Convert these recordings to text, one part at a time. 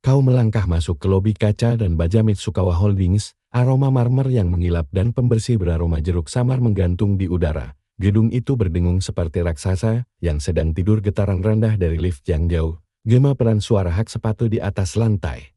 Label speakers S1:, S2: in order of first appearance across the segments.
S1: Kau melangkah masuk ke lobi kaca dan baja Mitsukawa Holdings, aroma marmer yang mengilap dan pembersih beraroma jeruk samar menggantung di udara. Gedung itu berdengung seperti raksasa yang sedang tidur getaran rendah dari lift yang jauh. Gemeperan suara hak sepatu di atas lantai.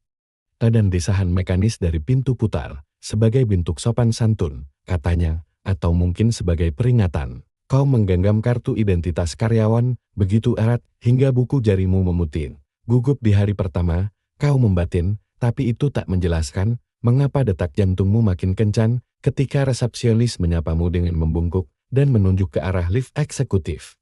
S1: Dan desahan mekanis dari pintu putar, sebagai bentuk sopan santun, katanya, atau mungkin sebagai peringatan. Kau menggenggam kartu identitas karyawan begitu erat hingga buku jarimu memutih. Gugup di hari pertama, kau membatin, tapi itu tak menjelaskan mengapa detak jantungmu makin kencang ketika resepsionis menyapamu dengan membungkuk dan menunjuk ke arah lift eksekutif.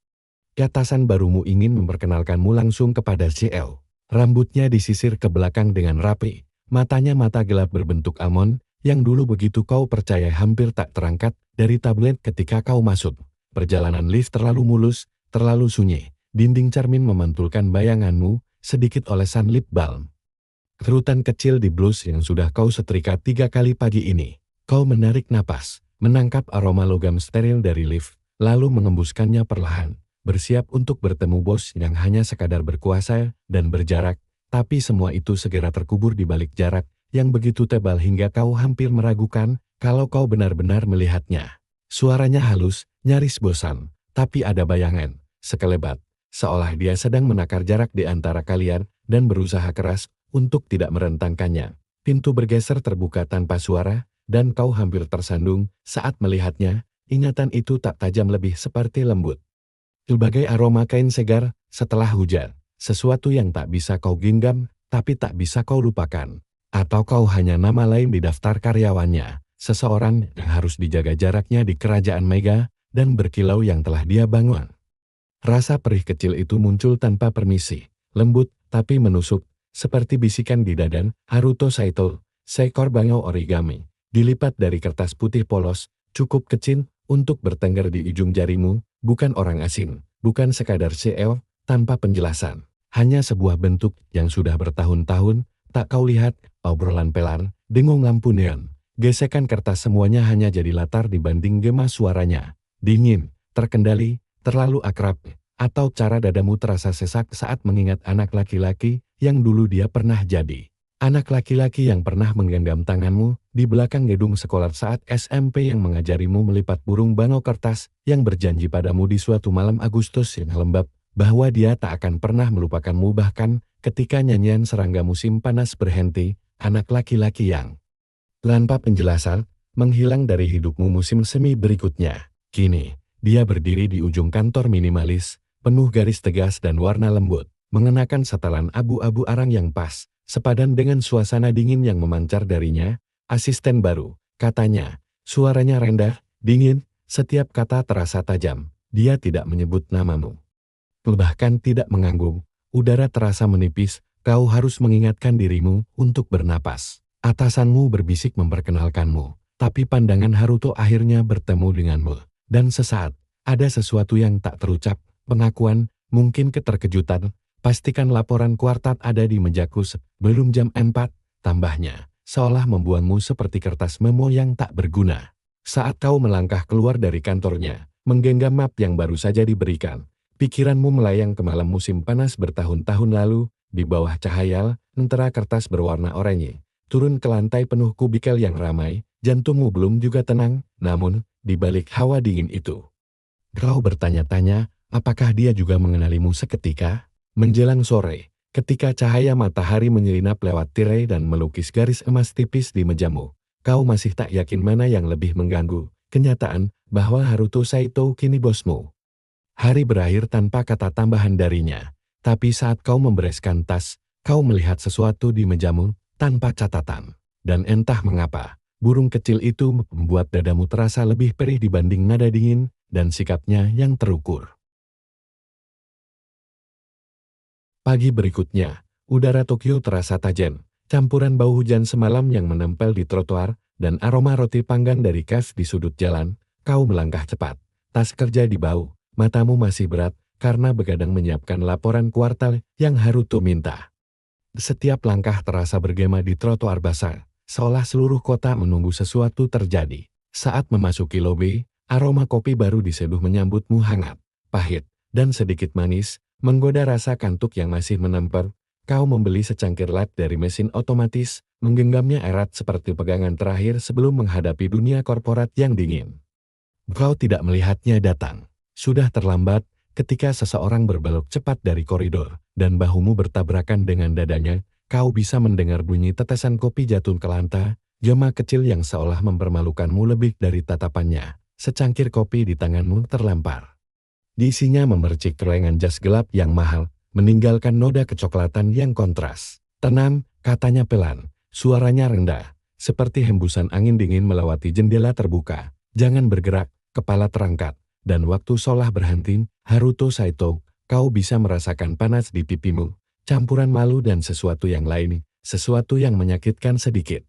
S1: Atasan barumu ingin memperkenalkanmu langsung kepada CL. Rambutnya disisir ke belakang dengan rapi, matanya mata gelap berbentuk almond, yang dulu begitu kau percaya hampir tak terangkat dari tablet ketika kau masuk. Perjalanan lift terlalu mulus, terlalu sunyi. Dinding cermin memantulkan bayanganmu, sedikit olesan lip balm. Kerutan kecil di blus yang sudah kau setrika 3 kali pagi ini. Kau menarik napas, menangkap aroma logam steril dari lift, lalu mengembuskannya perlahan. Bersiap untuk bertemu bos yang hanya sekadar berkuasa dan berjarak, tapi semua itu segera terkubur di balik jarak yang begitu tebal hingga kau hampir meragukan kalau kau benar-benar melihatnya. Suaranya halus, nyaris bosan, tapi ada bayangan, sekelebat, seolah dia sedang menakar jarak di antara kalian dan berusaha keras untuk tidak merentangkannya. Pintu bergeser terbuka tanpa suara, dan kau hampir tersandung saat melihatnya. Ingatan itu tak tajam, lebih seperti lembut. Sebagai aroma kain segar setelah hujan, sesuatu yang tak bisa kau genggam, tapi tak bisa kau lupakan. Atau kau hanya nama lain di daftar karyawannya, seseorang yang harus dijaga jaraknya di kerajaan Mega, dan berkilau yang telah dia bangun. Rasa perih kecil itu muncul tanpa permisi, lembut tapi menusuk, seperti bisikan di dada. Haruto Saito, seekor bangau origami, dilipat dari kertas putih polos, cukup kecil untuk bertengger di ujung jarimu, bukan orang asing, bukan sekadar CL, tanpa penjelasan. Hanya sebuah bentuk yang sudah bertahun-tahun tak kau lihat. Obrolan pelan, dengung lampu neon, gesekan kertas, semuanya hanya jadi latar dibanding gema suaranya. Dingin, terkendali, terlalu akrab, atau cara dadamu terasa sesak saat mengingat anak laki-laki yang dulu dia pernah jadi. Anak laki-laki yang pernah menggenggam tanganmu di belakang gedung sekolah saat SMP, yang mengajarimu melipat burung bangau kertas, yang berjanji padamu di suatu malam Agustus yang lembab bahwa dia tak akan pernah melupakanmu bahkan ketika nyanyian serangga musim panas berhenti. Anak laki-laki yang tanpa penjelasan menghilang dari hidupmu musim semi berikutnya. Kini, dia berdiri di ujung kantor minimalis, penuh garis tegas dan warna lembut, mengenakan setelan abu-abu arang yang pas, sepadan dengan suasana dingin yang memancar darinya. Asisten baru, katanya, suaranya rendah, dingin, setiap kata terasa tajam. Dia tidak menyebut namamu, bahkan tidak menganggung. Udara terasa menipis. Kau harus mengingatkan dirimu untuk bernapas. Atasanmu berbisik memperkenalkanmu, tapi pandangan Haruto akhirnya bertemu denganmu. Dan sesaat, ada sesuatu yang tak terucap, pengakuan, mungkin keterkejutan. Pastikan laporan kuartat ada di mejaku sebelum jam 4, tambahnya, seolah membuangmu seperti kertas memo yang tak berguna. Saat kau melangkah keluar dari kantornya, menggenggam map yang baru saja diberikan, pikiranmu melayang ke malam musim panas bertahun-tahun lalu. Di bawah cahaya lentera kertas berwarna oranye, turun ke lantai penuh kubikel yang ramai, jantungmu belum juga tenang, namun, di balik hawa dingin itu, kau bertanya-tanya, apakah dia juga mengenalimu seketika? Menjelang sore, ketika cahaya matahari menyelinap lewat tirai dan melukis garis emas tipis di mejamu, kau masih tak yakin mana yang lebih mengganggu, kenyataan bahwa Haruto Saito kini bosmu. Hari berakhir tanpa kata tambahan darinya. Tapi saat kau membereskan tas, kau melihat sesuatu di mejamu tanpa catatan. Dan entah mengapa, burung kecil itu membuat dadamu terasa lebih perih dibanding nada dingin dan sikapnya yang terukur. Pagi berikutnya, udara Tokyo terasa tajam. Campuran bau hujan semalam yang menempel di trotoar dan aroma roti panggang dari kafe di sudut jalan. Kau melangkah cepat, tas kerja di bau, matamu masih berat karena begadang menyiapkan laporan kuartal yang Haruto minta. Setiap langkah terasa bergema di trotoar basah, seolah seluruh kota menunggu sesuatu terjadi. Saat memasuki lobi, aroma kopi baru diseduh menyambutmu hangat, pahit, dan sedikit manis, menggoda rasa kantuk yang masih menempel. Kau membeli secangkir lat dari mesin otomatis, menggenggamnya erat seperti pegangan terakhir sebelum menghadapi dunia korporat yang dingin. Kau tidak melihatnya datang. Sudah terlambat ketika seseorang berbelok cepat dari koridor, dan bahumu bertabrakan dengan dadanya. Kau bisa mendengar bunyi tetesan kopi jatuh ke lantai, gema kecil yang seolah mempermalukanmu lebih dari tatapannya. Secangkir kopi di tanganmu terlempar. Diisinya memercik kelengan jas gelap yang mahal, meninggalkan noda kecoklatan yang kontras. Tenang, katanya pelan. Suaranya rendah, seperti hembusan angin dingin melewati jendela terbuka. Jangan bergerak, kepala terangkat. Dan waktu seolah berhenti, Haruto Saito, kau bisa merasakan panas di pipimu. Campuran malu dan sesuatu yang lain, sesuatu yang menyakitkan sedikit.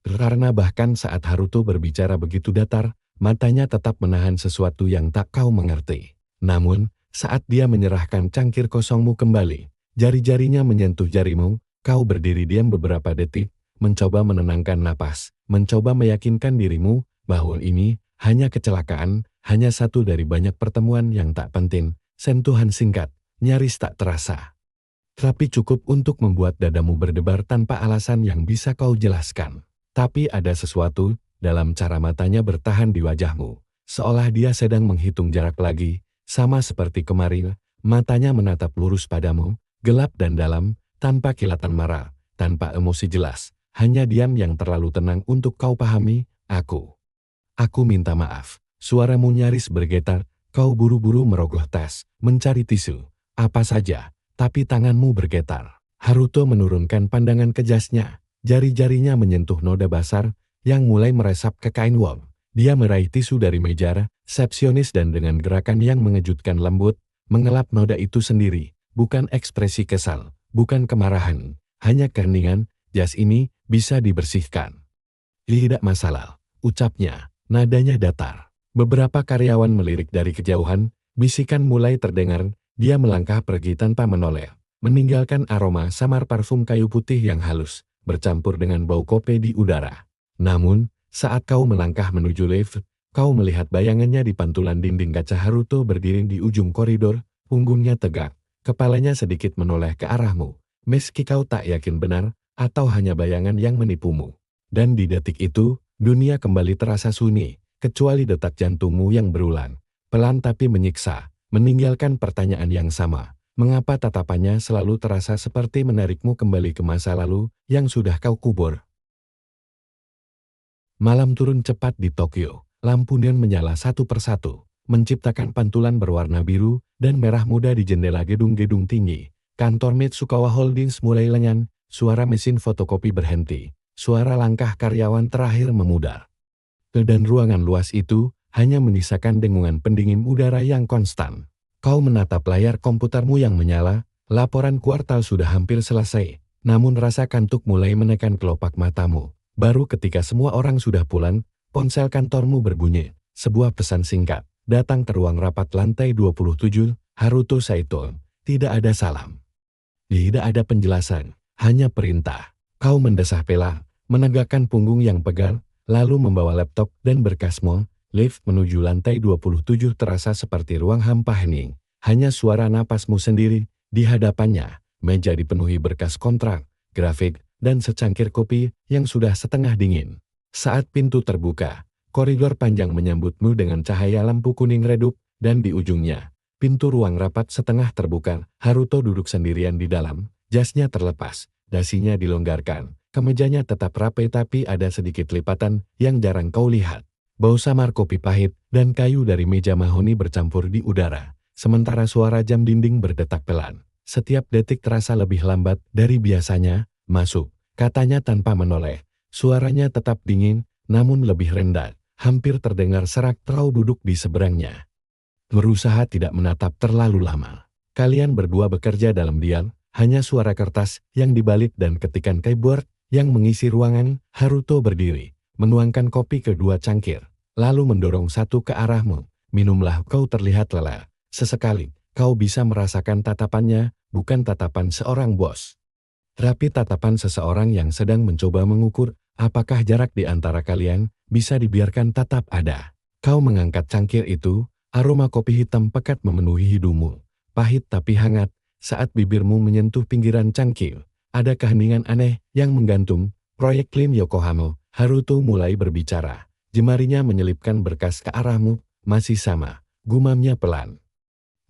S1: Karena bahkan saat Haruto berbicara begitu datar, matanya tetap menahan sesuatu yang tak kau mengerti. Namun, saat dia menyerahkan cangkir kosongmu kembali, jari-jarinya menyentuh jarimu, kau berdiri diam beberapa detik, mencoba menenangkan napas, mencoba meyakinkan dirimu bahwa ini hanya kecelakaan, hanya satu dari banyak pertemuan yang tak penting, sentuhan singkat, nyaris tak terasa. Tapi cukup untuk membuat dadamu berdebar tanpa alasan yang bisa kau jelaskan. Tapi ada sesuatu dalam cara matanya bertahan di wajahmu, seolah dia sedang menghitung jarak lagi. Sama seperti kemarin, matanya menatap lurus padamu, gelap dan dalam, tanpa kilatan marah, tanpa emosi jelas, hanya diam yang terlalu tenang untuk kau pahami. Aku minta maaf. Suaramu nyaris bergetar, kau buru-buru merogoh tas, mencari tisu, apa saja, tapi tanganmu bergetar. Haruto menurunkan pandangan ke jasnya, jari-jarinya menyentuh noda basar, yang mulai meresap ke kain wol. Dia meraih tisu dari meja, resepsionis dan dengan gerakan yang mengejutkan lembut, mengelap noda itu sendiri, bukan ekspresi kesal, bukan kemarahan, hanya keheningan. Jas ini bisa dibersihkan. Tidak masalah, ucapnya, nadanya datar. Beberapa karyawan melirik dari kejauhan, bisikan mulai terdengar, dia melangkah pergi tanpa menoleh, meninggalkan aroma samar parfum kayu putih yang halus, bercampur dengan bau kopi di udara. Namun, saat kau melangkah menuju lift, kau melihat bayangannya di pantulan dinding kaca. Haruto berdiri di ujung koridor, punggungnya tegak, kepalanya sedikit menoleh ke arahmu, meski kau tak yakin benar, atau hanya bayangan yang menipumu. Dan di detik itu, dunia kembali terasa sunyi, kecuali detak jantungmu yang berulang, pelan tapi menyiksa, meninggalkan pertanyaan yang sama. Mengapa tatapannya selalu terasa seperti menarikmu kembali ke masa lalu yang sudah kau kubur? Malam turun cepat di Tokyo. Lampu neon menyala satu persatu, menciptakan pantulan berwarna biru dan merah muda di jendela gedung-gedung tinggi. Kantor Mitsukawa Holdings mulai lengan, suara mesin fotokopi berhenti, suara langkah karyawan terakhir memudar. Dan ruangan luas itu hanya menyisakan dengungan pendingin udara yang konstan. Kau menatap layar komputermu yang menyala, laporan kuartal sudah hampir selesai, namun rasa kantuk mulai menekan kelopak matamu. Baru ketika semua orang sudah pulang, ponsel kantormu berbunyi. Sebuah pesan singkat, datang ke ruang rapat lantai 27, Haruto Saito. Tidak ada salam. Tidak ada penjelasan, hanya perintah. Kau mendesah pela, menegakkan punggung yang pegal, lalu membawa laptop dan berkasmu. Lift menuju lantai 27 terasa seperti ruang hampa hening. Hanya suara napasmu sendiri. Di hadapannya, meja dipenuhi berkas kontrak, grafik, dan secangkir kopi yang sudah setengah dingin. Saat pintu terbuka, koridor panjang menyambutmu dengan cahaya lampu kuning redup, dan di ujungnya, pintu ruang rapat setengah terbuka. Haruto duduk sendirian di dalam, jasnya terlepas, dasinya dilonggarkan, kemejanya tetap rapi tapi ada sedikit lipatan yang jarang kau lihat. Bau samar kopi pahit dan kayu dari meja mahoni bercampur di udara, sementara suara jam dinding berdetak pelan. Setiap detik terasa lebih lambat dari biasanya. Masuk, katanya tanpa menoleh. Suaranya tetap dingin, namun lebih rendah, hampir terdengar serak. Kau duduk di seberangnya. Berusaha tidak menatap terlalu lama. Kalian berdua bekerja dalam diam, hanya suara kertas yang dibalik dan ketikan keyboard yang mengisi ruangan. Haruto berdiri, menuangkan kopi ke dua cangkir, lalu mendorong satu ke arahmu. Minumlah. Kau terlihat lelah. Sesekali, kau bisa merasakan tatapannya, bukan tatapan seorang bos, tapi tatapan seseorang yang sedang mencoba mengukur apakah jarak di antara kalian bisa dibiarkan tetap ada. Kau mengangkat cangkir itu, aroma kopi hitam pekat memenuhi hidungmu, pahit tapi hangat, Saat bibirmu menyentuh pinggiran cangkir, ada keheningan aneh yang menggantung. Proyek Klim Yokohama. Haruto mulai berbicara. Jemarinya menyelipkan berkas ke arahmu. Masih sama, gumamnya pelan.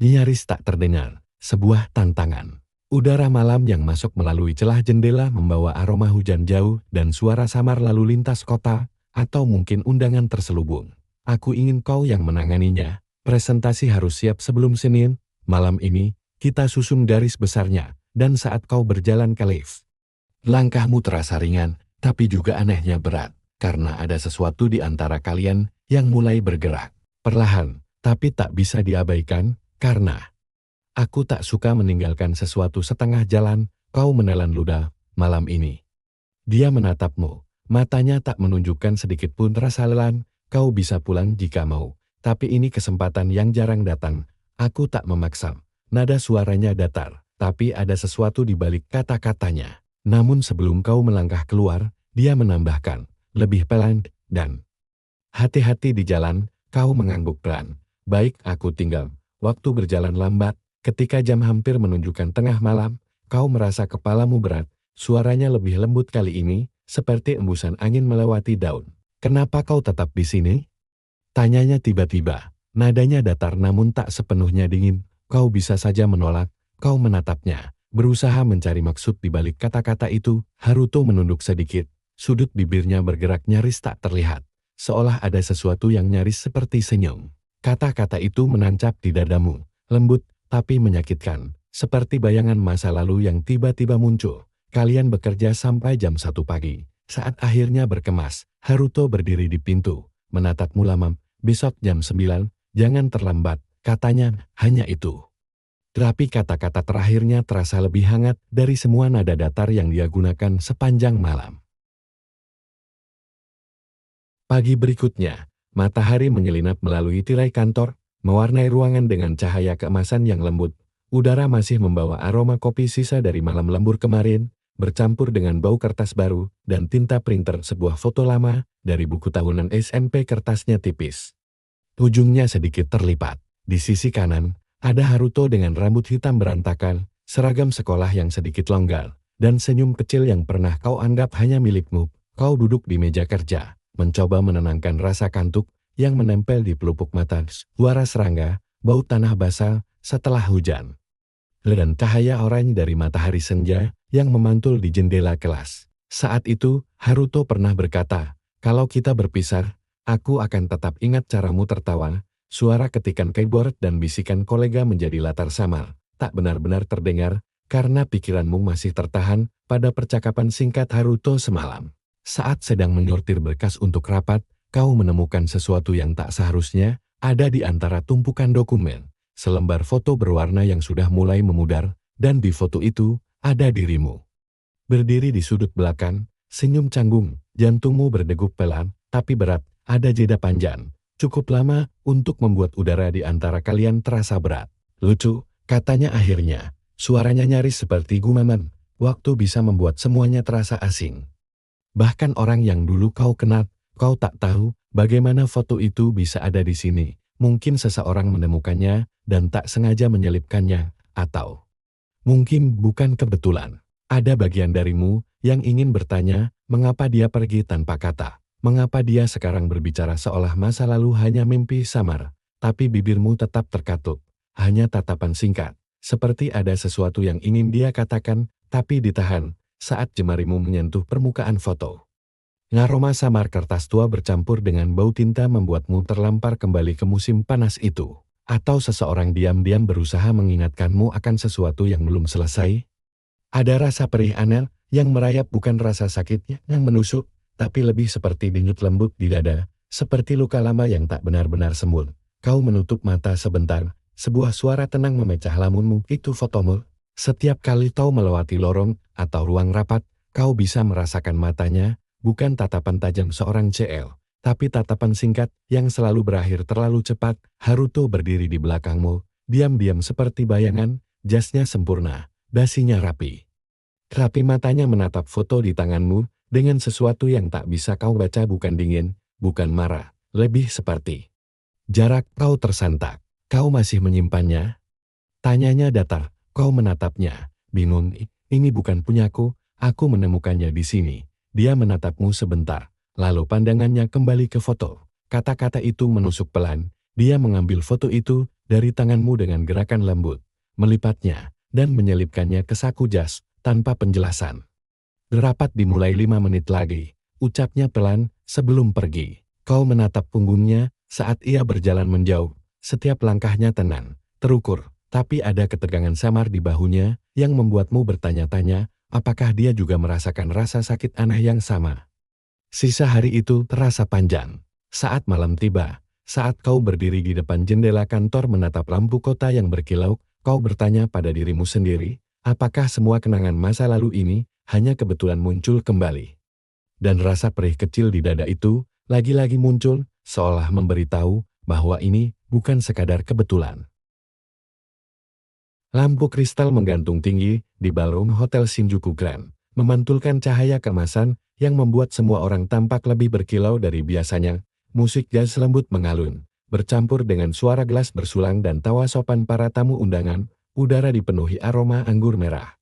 S1: Nyaris tak terdengar. Sebuah tantangan. Udara malam yang masuk melalui celah jendela membawa aroma hujan jauh dan suara samar lalu lintas kota, atau mungkin undangan terselubung. Aku ingin kau yang menanganinya. Presentasi harus siap sebelum Senin. Malam ini, kita susun garis besarnya, dan saat kau berjalan ke lift. Langkahmu terasa ringan, tapi juga anehnya berat, karena ada sesuatu di antara kalian yang mulai bergerak. Perlahan, tapi tak bisa diabaikan, karena aku tak suka meninggalkan sesuatu setengah jalan. Kau menelan ludah malam ini. Dia menatapmu, matanya tak menunjukkan sedikit pun rasa lelah. Kau bisa pulang jika mau, tapi ini kesempatan yang jarang datang. Aku tak memaksa. Nada suaranya datar, tapi ada sesuatu di balik kata-katanya. Namun sebelum kau melangkah keluar, dia menambahkan, lebih pelan, dan hati-hati di jalan. Kau mengangguk pelan. Baik, aku tinggal. Waktu berjalan lambat, ketika jam hampir menunjukkan tengah malam, kau merasa kepalamu berat. Suaranya lebih lembut kali ini, seperti embusan angin melewati daun. Kenapa kau tetap di sini? Tanyanya tiba-tiba. Nadanya datar namun tak sepenuhnya dingin. Kau bisa saja menolak. Kau menatapnya, berusaha mencari maksud di balik kata-kata itu. Haruto menunduk sedikit. Sudut bibirnya bergerak nyaris tak terlihat. Seolah ada sesuatu yang nyaris seperti senyum. Kata-kata itu menancap di dadamu. Lembut, tapi menyakitkan. Seperti bayangan masa lalu yang tiba-tiba muncul. Kalian bekerja sampai jam 1 pagi. Saat akhirnya berkemas, Haruto berdiri di pintu. Menatapmu lama. Besok jam 9, jangan terlambat. Katanya, hanya itu. Terapi kata-kata terakhirnya terasa lebih hangat dari semua nada datar yang dia gunakan sepanjang malam. Pagi berikutnya, matahari menyelinap melalui tirai kantor, mewarnai ruangan dengan cahaya keemasan yang lembut. Udara masih membawa aroma kopi sisa dari malam lembur kemarin, bercampur dengan bau kertas baru dan tinta printer sebuah foto lama dari buku tahunan SMP. Kertasnya tipis. Ujungnya sedikit terlipat. Di sisi kanan, ada Haruto dengan rambut hitam berantakan, seragam sekolah yang sedikit longgar, dan senyum kecil yang pernah kau anggap hanya milikmu. Kau duduk di meja kerja, mencoba menenangkan rasa kantuk yang menempel di pelupuk mata. Suara serangga, bau tanah basah setelah hujan, dan cahaya oranye dari matahari senja yang memantul di jendela kelas. Saat itu, Haruto pernah berkata, kalau kita berpisah, aku akan tetap ingat caramu tertawa. Suara ketikan keyboard dan bisikan kolega menjadi latar samar. Tak benar-benar terdengar, karena pikiranmu masih tertahan pada percakapan singkat Haruto semalam. Saat sedang menyortir berkas untuk rapat, kau menemukan sesuatu yang tak seharusnya ada di antara tumpukan dokumen. Selembar foto berwarna yang sudah mulai memudar, dan di foto itu, ada dirimu. Berdiri di sudut belakang, senyum canggung, jantungmu berdegup pelan, tapi berat, ada jeda panjang. Cukup lama untuk membuat udara di antara kalian terasa berat. Lucu, katanya akhirnya. Suaranya nyaris seperti gumaman. Waktu bisa membuat semuanya terasa asing. Bahkan orang yang dulu kau kenal, kau tak tahu bagaimana foto itu bisa ada di sini. Mungkin seseorang menemukannya dan tak sengaja menyelipkannya, atau mungkin bukan kebetulan. Ada bagian darimu yang ingin bertanya, mengapa dia pergi tanpa kata? Mengapa dia sekarang berbicara seolah masa lalu hanya mimpi samar? Tapi bibirmu tetap terkatup. Hanya tatapan singkat. Seperti ada sesuatu yang ingin dia katakan, tapi ditahan saat jemarimu menyentuh permukaan foto. Aroma samar kertas tua bercampur dengan bau tinta membuatmu terlampar kembali ke musim panas itu. Atau seseorang diam-diam berusaha mengingatkanmu akan sesuatu yang belum selesai? Ada rasa perih aneh yang merayap, bukan rasa sakitnya yang menusuk, tapi lebih seperti denyut lembut di dada, seperti luka lama yang tak benar-benar sembuh. Kau menutup mata sebentar, sebuah suara tenang memecah lamunmu. Itu fotomu. Setiap kali kau melewati lorong atau ruang rapat, kau bisa merasakan matanya, bukan tatapan tajam seorang CL, tapi tatapan singkat yang selalu berakhir terlalu cepat. Haruto berdiri di belakangmu, diam-diam seperti bayangan, jasnya sempurna, dasinya rapi. Rapi matanya menatap foto di tanganmu, dengan sesuatu yang tak bisa kau baca, bukan dingin, bukan marah, lebih seperti jarak. Kau tersentak. Kau masih menyimpannya? Tanyanya datar, Kau menatapnya, bingung. Ini bukan punyaku, aku menemukannya di sini. Dia menatapmu sebentar, lalu pandangannya kembali ke foto. Kata-kata itu menusuk pelan. Dia mengambil foto itu dari tanganmu dengan gerakan lembut, melipatnya, dan menyelipkannya ke saku jas, tanpa penjelasan. Rapat dimulai 5 menit lagi, ucapnya pelan, sebelum pergi. Kau menatap punggungnya saat ia berjalan menjauh. Setiap langkahnya tenang, terukur, tapi ada ketegangan samar di bahunya yang membuatmu bertanya-tanya, apakah dia juga merasakan rasa sakit aneh yang sama. Sisa hari itu terasa panjang. Saat malam tiba, saat kau berdiri di depan jendela kantor menatap lampu kota yang berkilau, kau bertanya pada dirimu sendiri, apakah semua kenangan masa lalu ini hanya kebetulan muncul kembali? Dan rasa perih kecil di dada itu lagi-lagi muncul, seolah memberitahu bahwa ini bukan sekadar kebetulan. Lampu kristal menggantung tinggi di ballroom Hotel Shinjuku Grand, memantulkan cahaya kemasan yang membuat semua orang tampak lebih berkilau dari biasanya. Musik jazz lembut mengalun, bercampur dengan suara gelas bersulang dan tawa sopan para tamu undangan. Udara dipenuhi aroma anggur merah,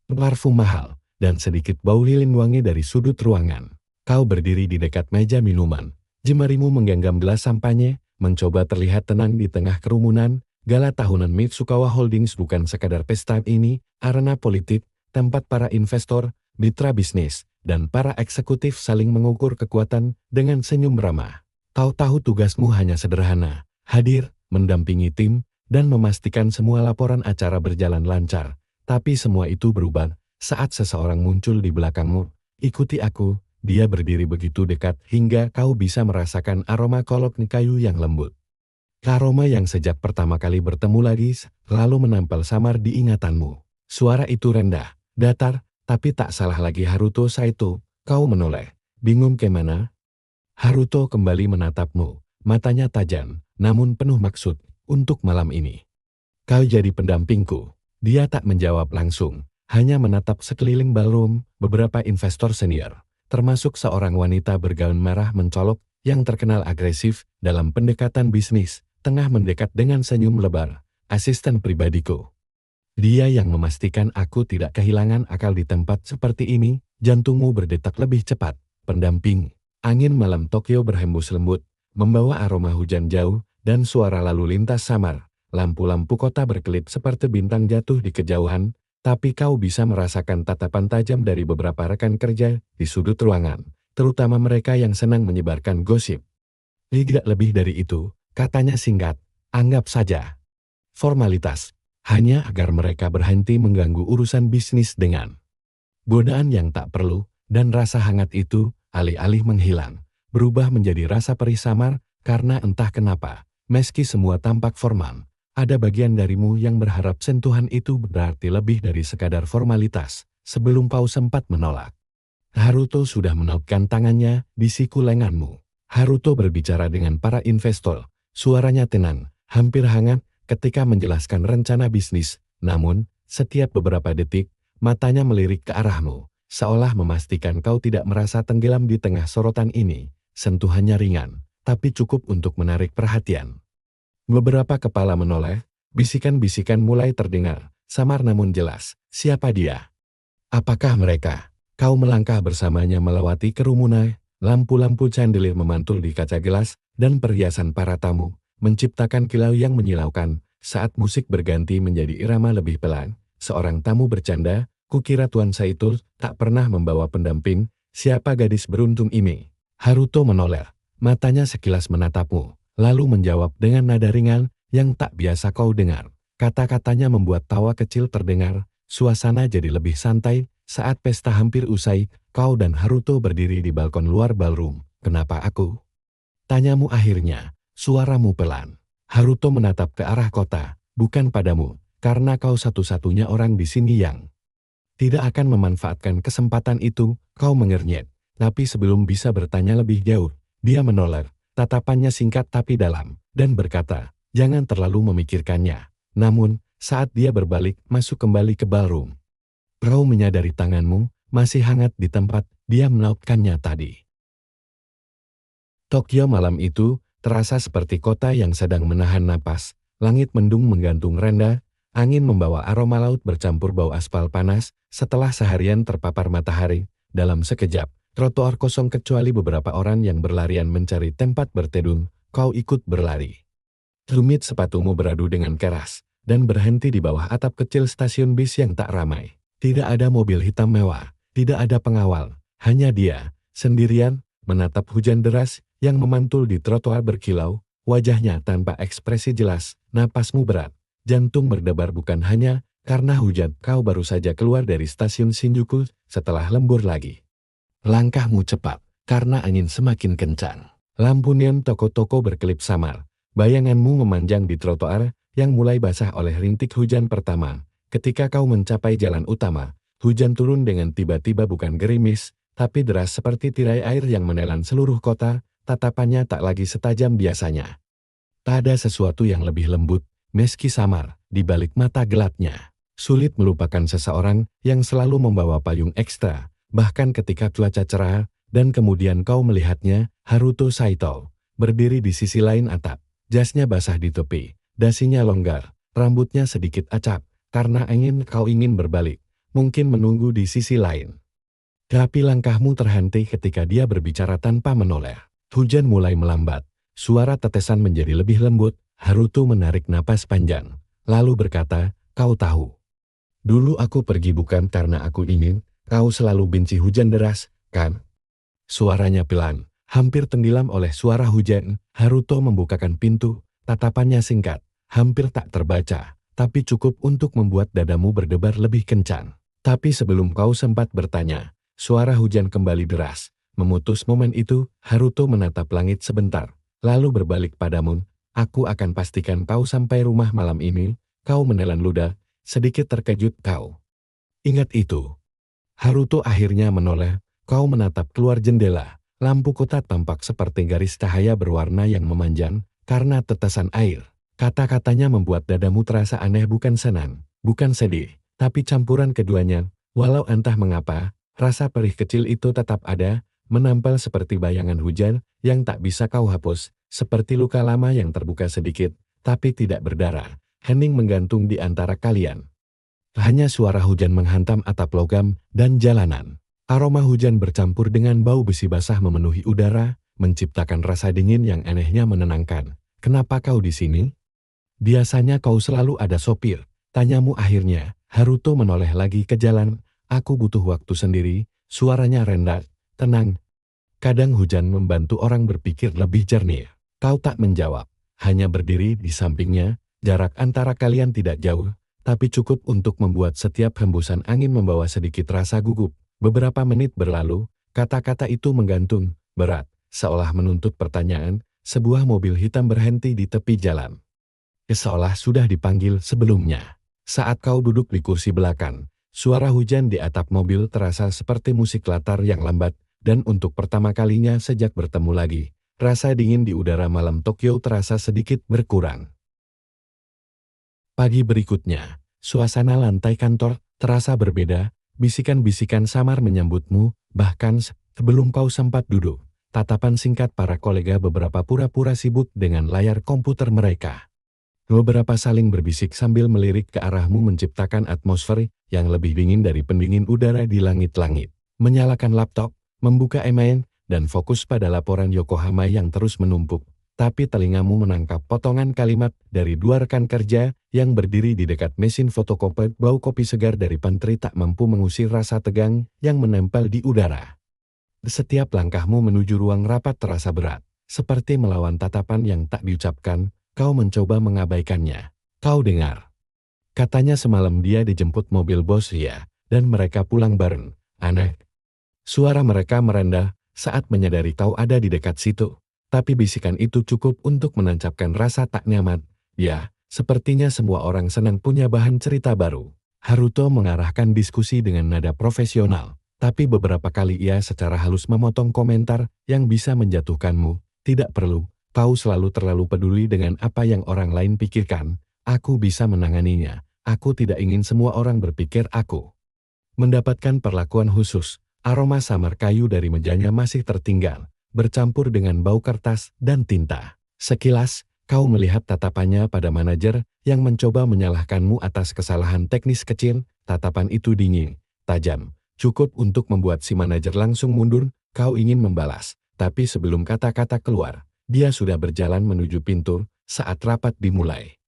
S1: parfum mahal, dan sedikit bau lilin wangi dari sudut ruangan. Kau berdiri di dekat meja minuman, jemarimu menggenggam gelas sampanye, mencoba terlihat tenang di tengah kerumunan. Gala tahunan Mitsukawa Holdings bukan sekadar pesta, ini arena politik, tempat para investor, mitra bisnis, dan para eksekutif saling mengukur kekuatan dengan senyum ramah. Kau tahu tugasmu hanya sederhana, hadir, mendampingi tim, dan memastikan semua laporan acara berjalan lancar. Tapi semua itu berubah saat seseorang muncul di belakangmu. Ikuti aku. Dia berdiri begitu dekat hingga kau bisa merasakan aroma kolok kayu yang lembut. Aroma yang sejak pertama kali bertemu lagi lalu menempel samar di ingatanmu. Suara itu rendah, datar, tapi tak salah lagi Haruto Saito. Kau menoleh, bingung kemana? Haruto kembali menatapmu, matanya tajam, namun penuh maksud, untuk malam ini. Kau jadi pendampingku. Dia tak menjawab langsung, hanya menatap sekeliling ballroom. Beberapa investor senior, termasuk seorang wanita bergaun merah mencolok yang terkenal agresif dalam pendekatan bisnis, tengah mendekat dengan senyum lebar. Asisten pribadiku. Dia yang memastikan aku tidak kehilangan akal di tempat seperti ini. Jantungmu berdetak lebih cepat. Pendamping. Angin malam Tokyo berhembus lembut, membawa aroma hujan jauh, dan suara lalu lintas samar. Lampu-lampu kota berkelip seperti bintang jatuh di kejauhan, tapi kau bisa merasakan tatapan tajam dari beberapa rekan kerja di sudut ruangan, terutama mereka yang senang menyebarkan gosip. Tidak lebih dari itu, katanya singkat, anggap saja formalitas, hanya agar mereka berhenti mengganggu urusan bisnis dengan godaan yang tak perlu, dan rasa hangat itu, alih-alih menghilang, berubah menjadi rasa perih samar, karena entah kenapa, meski semua tampak formal, ada bagian darimu yang berharap sentuhan itu berarti lebih dari sekadar formalitas. Sebelum kau sempat menolak, Haruto sudah menautkan tangannya di siku lenganmu. Haruto berbicara dengan para investor, suaranya tenang, hampir hangat ketika menjelaskan rencana bisnis, namun, setiap beberapa detik, matanya melirik ke arahmu, seolah memastikan kau tidak merasa tenggelam di tengah sorotan ini. Sentuhannya ringan, tapi cukup untuk menarik perhatian. Beberapa kepala menoleh, bisikan-bisikan mulai terdengar, samar namun jelas. Siapa dia? Apakah mereka? Kau melangkah bersamanya melewati kerumunan, lampu-lampu chandelier memantul di kaca gelas, dan perhiasan para tamu, menciptakan kilau yang menyilaukan. Saat musik berganti menjadi irama lebih pelan, seorang tamu bercanda, kukira Tuan Saito tak pernah membawa pendamping. Siapa gadis beruntung ini? Haruto menoleh, matanya sekilas menatapmu, lalu menjawab dengan nada ringan yang tak biasa kau dengar. Kata-katanya membuat tawa kecil terdengar, suasana jadi lebih santai. Saat pesta hampir usai, kau dan Haruto berdiri di balkon luar ballroom. Kenapa aku? Tanyamu akhirnya, suaramu pelan. Haruto menatap ke arah kota, bukan padamu, karena kau satu-satunya orang di sini yang tidak akan memanfaatkan kesempatan itu. Kau mengernyit, tapi sebelum bisa bertanya lebih jauh, dia menoleh, tatapannya singkat tapi dalam, dan berkata, jangan terlalu memikirkannya. Namun, saat dia berbalik masuk kembali ke ballroom, kau menyadari tanganmu masih hangat di tempat dia menautkannya tadi. Tokyo malam itu terasa seperti kota yang sedang menahan napas. Langit mendung menggantung rendah, Angin membawa aroma laut bercampur bau aspal panas. Setelah seharian terpapar matahari, dalam sekejap, trotoar kosong kecuali beberapa orang yang berlarian mencari tempat berteduh. Kau ikut berlari. Tumit sepatumu beradu dengan keras, dan berhenti di bawah atap kecil stasiun bis yang tak ramai. Tidak ada mobil hitam mewah, tidak ada pengawal, hanya dia, sendirian, menatap hujan deras yang memantul di trotoar berkilau, wajahnya tanpa ekspresi jelas, napasmu berat. Jantung berdebar bukan hanya karena hujan. Kau baru saja keluar dari stasiun Shinjuku setelah lembur lagi. Langkahmu cepat karena angin semakin kencang. Lampu neon toko-toko berkelip samar. Bayanganmu memanjang di trotoar yang mulai basah oleh rintik hujan pertama. Ketika kau mencapai jalan utama, hujan turun dengan tiba-tiba, bukan gerimis, tapi deras seperti tirai air yang menelan seluruh kota. Tatapannya tak lagi setajam biasanya. Tak ada sesuatu yang lebih lembut, meski samar, di balik mata gelapnya. Sulit melupakan seseorang yang selalu membawa payung ekstra, bahkan ketika cuaca cerah, dan kemudian kau melihatnya, Haruto Saito, berdiri di sisi lain atap. Jasnya basah di tepi, dasinya longgar, rambutnya sedikit acak, karena kau ingin berbalik, mungkin menunggu di sisi lain. Tapi langkahmu terhenti ketika dia berbicara tanpa menoleh. Hujan mulai melambat, suara tetesan menjadi lebih lembut. Haruto menarik napas panjang, lalu berkata, kau tahu. Dulu aku pergi bukan karena aku ingin, kau selalu benci hujan deras, kan? Suaranya pelan, hampir tenggelam oleh suara hujan. Haruto membukakan pintu, tatapannya singkat, hampir tak terbaca, tapi cukup untuk membuat dadamu berdebar lebih kencang. Tapi sebelum kau sempat bertanya, suara hujan kembali deras. Memutus momen itu, Haruto menatap langit sebentar, lalu berbalik padamu. Aku akan pastikan kau sampai rumah malam ini. Kau menelan ludah, sedikit terkejut kau. Ingat itu. Haruto akhirnya menoleh. Kau menatap keluar jendela. Lampu kota tampak seperti garis cahaya berwarna yang memanjang karena tetesan air. Kata-katanya membuat dadamu terasa aneh, bukan senang, bukan sedih, tapi campuran keduanya. Walau entah mengapa, rasa perih kecil itu tetap ada, menempel seperti bayangan hujan yang tak bisa kau hapus. Seperti luka lama yang terbuka sedikit, tapi tidak berdarah. Hening menggantung di antara kalian. Hanya suara hujan menghantam atap logam dan jalanan. Aroma hujan bercampur dengan bau besi basah memenuhi udara, menciptakan rasa dingin yang anehnya menenangkan. Kenapa kau di sini? Biasanya kau selalu ada sopir. Tanyamu akhirnya. Haruto menoleh lagi ke jalan. Aku butuh waktu sendiri. Suaranya rendah, tenang. Kadang hujan membantu orang berpikir lebih jernih. Kau tak menjawab, hanya berdiri di sampingnya. Jarak antara kalian tidak jauh, tapi cukup untuk membuat setiap hembusan angin membawa sedikit rasa gugup. Beberapa menit berlalu, kata-kata itu menggantung, berat, seolah menuntut pertanyaan. Sebuah mobil hitam berhenti di tepi jalan. Seolah sudah dipanggil sebelumnya. Saat kau duduk di kursi belakang, suara hujan di atap mobil terasa seperti musik latar yang lambat, dan untuk pertama kalinya sejak bertemu lagi, rasa dingin di udara malam Tokyo terasa sedikit berkurang. Pagi berikutnya, suasana lantai kantor terasa berbeda. Bisikan-bisikan samar menyambutmu, bahkan sebelum kau sempat duduk. Tatapan singkat para kolega, beberapa pura-pura sibuk dengan layar komputer mereka. Beberapa saling berbisik sambil melirik ke arahmu, menciptakan atmosfer yang lebih dingin dari pendingin udara di langit-langit. Menyalakan laptop, membuka email, dan fokus pada laporan Yokohama yang terus menumpuk. Tapi telingamu menangkap potongan kalimat dari dua rekan kerja yang berdiri di dekat mesin fotokopi. Bau kopi segar dari pantry tak mampu mengusir rasa tegang yang menempel di udara. Setiap langkahmu menuju ruang rapat terasa berat, seperti melawan tatapan yang tak diucapkan. Kau mencoba mengabaikannya. Kau dengar. Katanya semalam dia dijemput mobil bos ya, dan mereka pulang bareng. Aneh. Suara mereka merendah saat menyadari kau ada di dekat situ. Tapi bisikan itu cukup untuk menancapkan rasa tak nyaman. Ya, sepertinya semua orang senang punya bahan cerita baru. Haruto mengarahkan diskusi dengan nada profesional. Tapi beberapa kali ia secara halus memotong komentar yang bisa menjatuhkanmu. Tidak perlu. Kau selalu terlalu peduli dengan apa yang orang lain pikirkan. Aku bisa menanganinya. Aku tidak ingin semua orang berpikir aku mendapatkan perlakuan khusus. Aroma samar kayu dari mejanya masih tertinggal, bercampur dengan bau kertas dan tinta. Sekilas, Kau melihat tatapannya pada manajer yang mencoba menyalahkanmu atas kesalahan teknis kecil. Tatapan itu dingin, tajam, cukup untuk membuat si manajer langsung mundur. Kau ingin membalas, tapi sebelum kata-kata keluar, dia sudah berjalan menuju pintu saat rapat dimulai.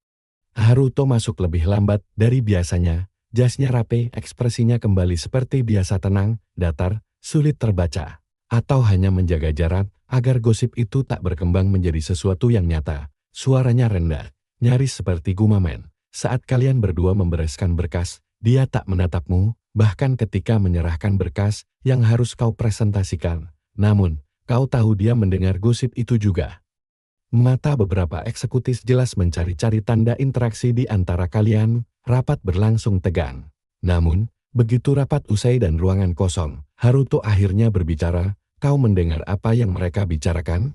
S1: Haruto masuk lebih lambat dari biasanya. Jasnya rapi, ekspresinya kembali seperti biasa, tenang, datar, sulit terbaca. Atau hanya menjaga jarak agar gosip itu tak berkembang menjadi sesuatu yang nyata. Suaranya rendah, nyaris seperti gumamen. Saat kalian berdua membereskan berkas, dia tak menatapmu, bahkan ketika menyerahkan berkas yang harus kau presentasikan. Namun, kau tahu dia mendengar gosip itu juga. Mata beberapa eksekutif jelas mencari-cari tanda interaksi di antara kalian. Rapat berlangsung tegang. Namun, begitu rapat usai dan ruangan kosong, Haruto akhirnya berbicara. Kau mendengar apa yang mereka bicarakan?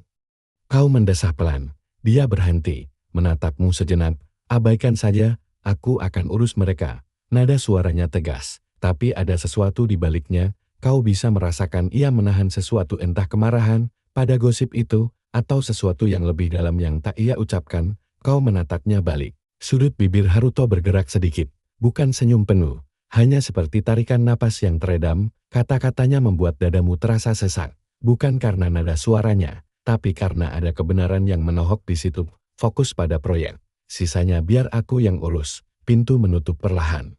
S1: Kau mendesah pelan. Dia berhenti, menatapmu sejenak. Abaikan saja, aku akan urus mereka. Nada suaranya tegas, tapi ada sesuatu di baliknya. Kau bisa merasakan ia menahan sesuatu, entah kemarahan pada gosip itu, atau sesuatu yang lebih dalam yang tak ia ucapkan. Kau menatapnya balik. Sudut bibir Haruto bergerak sedikit, bukan senyum penuh, hanya seperti tarikan napas yang teredam. Kata-katanya membuat dadamu terasa sesak, bukan karena nada suaranya, tapi karena ada kebenaran yang menohok di situ. Fokus pada proyek, sisanya biar aku yang urus. Pintu menutup perlahan.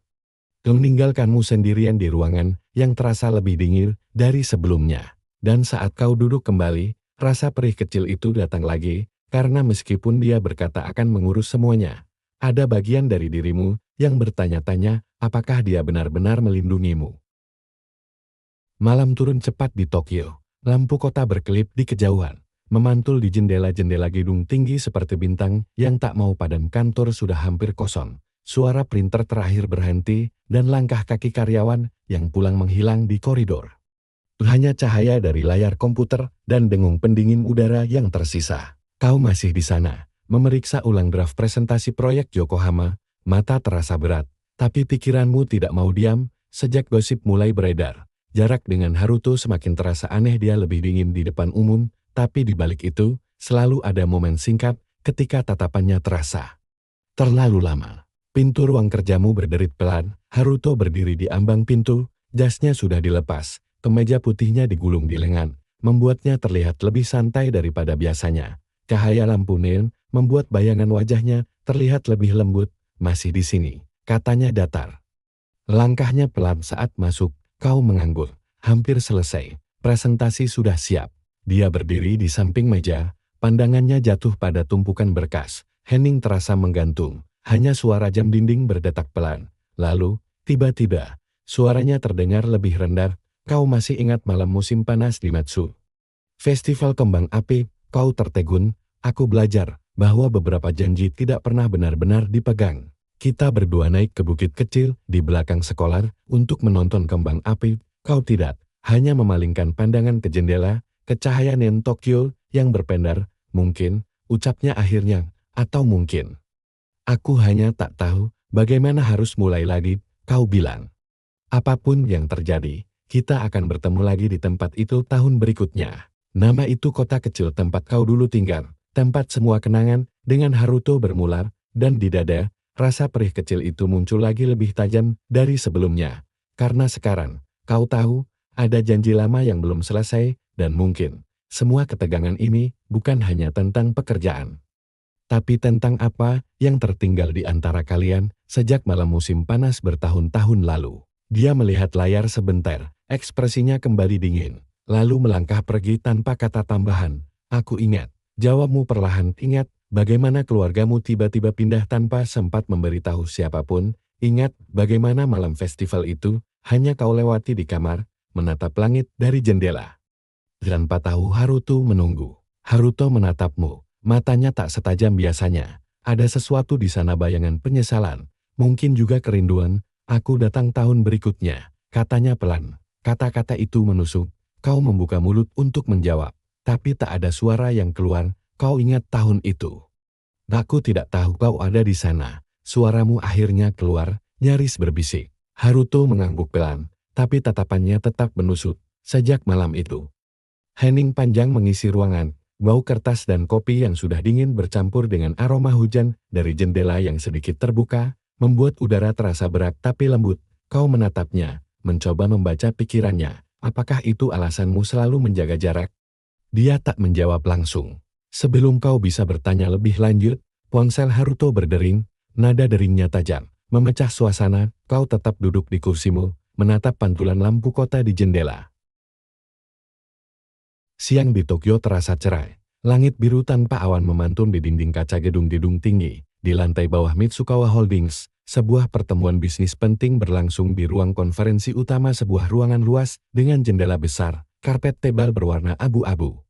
S1: Meninggalkanmu sendirian di ruangan yang terasa lebih dingin dari sebelumnya. Dan saat kau duduk kembali, rasa perih kecil itu datang lagi, karena meskipun dia berkata akan mengurus semuanya, ada bagian dari dirimu yang bertanya-tanya, apakah dia benar-benar melindungimu. Malam turun cepat di Tokyo. Lampu kota berkelip di kejauhan, memantul di jendela-jendela gedung tinggi seperti bintang yang tak mau padam. Kantor sudah hampir kosong. Suara printer terakhir berhenti, dan langkah kaki karyawan yang pulang menghilang di koridor. Hanya cahaya dari layar komputer dan dengung pendingin udara yang tersisa. Kau masih di sana, memeriksa ulang draft presentasi proyek Yokohama. Mata terasa berat, tapi pikiranmu tidak mau diam. Sejak gosip mulai beredar, jarak dengan Haruto semakin terasa aneh. Dia lebih dingin di depan umum, tapi di balik itu, selalu ada momen singkat ketika tatapannya terasa terlalu lama. Pintu ruang kerjamu berderit pelan. Haruto berdiri di ambang pintu, jasnya sudah dilepas, kemeja putihnya digulung di lengan, membuatnya terlihat lebih santai daripada biasanya. Cahaya lampu neon membuat bayangan wajahnya terlihat lebih lembut. Masih di sini, katanya datar. Langkahnya pelan saat masuk. Kau mengangguk. Hampir selesai. Presentasi sudah siap. Dia berdiri di samping meja, pandangannya jatuh pada tumpukan berkas. Hening terasa menggantung. Hanya suara jam dinding berdetak pelan. Lalu, tiba-tiba, suaranya terdengar lebih rendah. Kau masih ingat malam musim panas di Matsu? Festival kembang api. Kau tertegun. Aku belajar bahwa beberapa janji tidak pernah benar-benar dipegang. Kita berdua naik ke bukit kecil di belakang sekolah untuk menonton kembang api. Kau tidak, hanya memalingkan pandangan ke jendela, ke cahaya neon Tokyo yang berpendar. Mungkin, ucapnya akhirnya, atau mungkin. Aku hanya tak tahu bagaimana harus mulai lagi. Kau bilang, apapun yang terjadi, kita akan bertemu lagi di tempat itu tahun berikutnya. Nama itu kota kecil tempat kau dulu tinggal. Tempat semua kenangan dengan Haruto bermula, dan di dada, rasa perih kecil itu muncul lagi lebih tajam dari sebelumnya. Karena sekarang, kau tahu, ada janji lama yang belum selesai, dan mungkin, semua ketegangan ini bukan hanya tentang pekerjaan. Tapi tentang apa yang tertinggal di antara kalian sejak malam musim panas bertahun-tahun lalu. Dia melihat layar sebentar, ekspresinya kembali dingin, lalu melangkah pergi tanpa kata tambahan. Aku ingat. Jawabmu perlahan. Ingat bagaimana keluargamu tiba-tiba pindah tanpa sempat memberitahu siapapun. Ingat bagaimana malam festival itu hanya kau lewati di kamar, menatap langit dari jendela. Tanpa tahu Haruto menunggu. Haruto menatapmu, matanya tak setajam biasanya. Ada sesuatu di sana, bayangan penyesalan, mungkin juga kerinduan. Aku datang tahun berikutnya, katanya pelan. Kata-kata itu menusuk. Kau membuka mulut untuk menjawab. Tapi tak ada suara yang keluar. Kau ingat tahun itu? Aku tidak tahu kau ada di sana. Suaramu akhirnya keluar, nyaris berbisik. Haruto mengangguk pelan, tapi tatapannya tetap menusuk. Sejak malam itu, hening panjang mengisi ruangan. Bau kertas dan kopi yang sudah dingin bercampur dengan aroma hujan dari jendela yang sedikit terbuka, membuat udara terasa berat tapi lembut. Kau menatapnya, mencoba membaca pikirannya. Apakah itu alasanmu selalu menjaga jarak? Dia tak menjawab langsung. Sebelum kau bisa bertanya lebih lanjut, ponsel Haruto berdering, nada deringnya tajam. Memecah suasana, kau tetap duduk di kursimu, menatap pantulan lampu kota di jendela. Siang di Tokyo terasa cerah. Langit biru tanpa awan memantun di dinding kaca gedung-gedung tinggi. Di lantai bawah Mitsukawa Holdings, sebuah pertemuan bisnis penting berlangsung di ruang konferensi utama sebuah ruangan luas dengan jendela besar, karpet tebal berwarna abu-abu,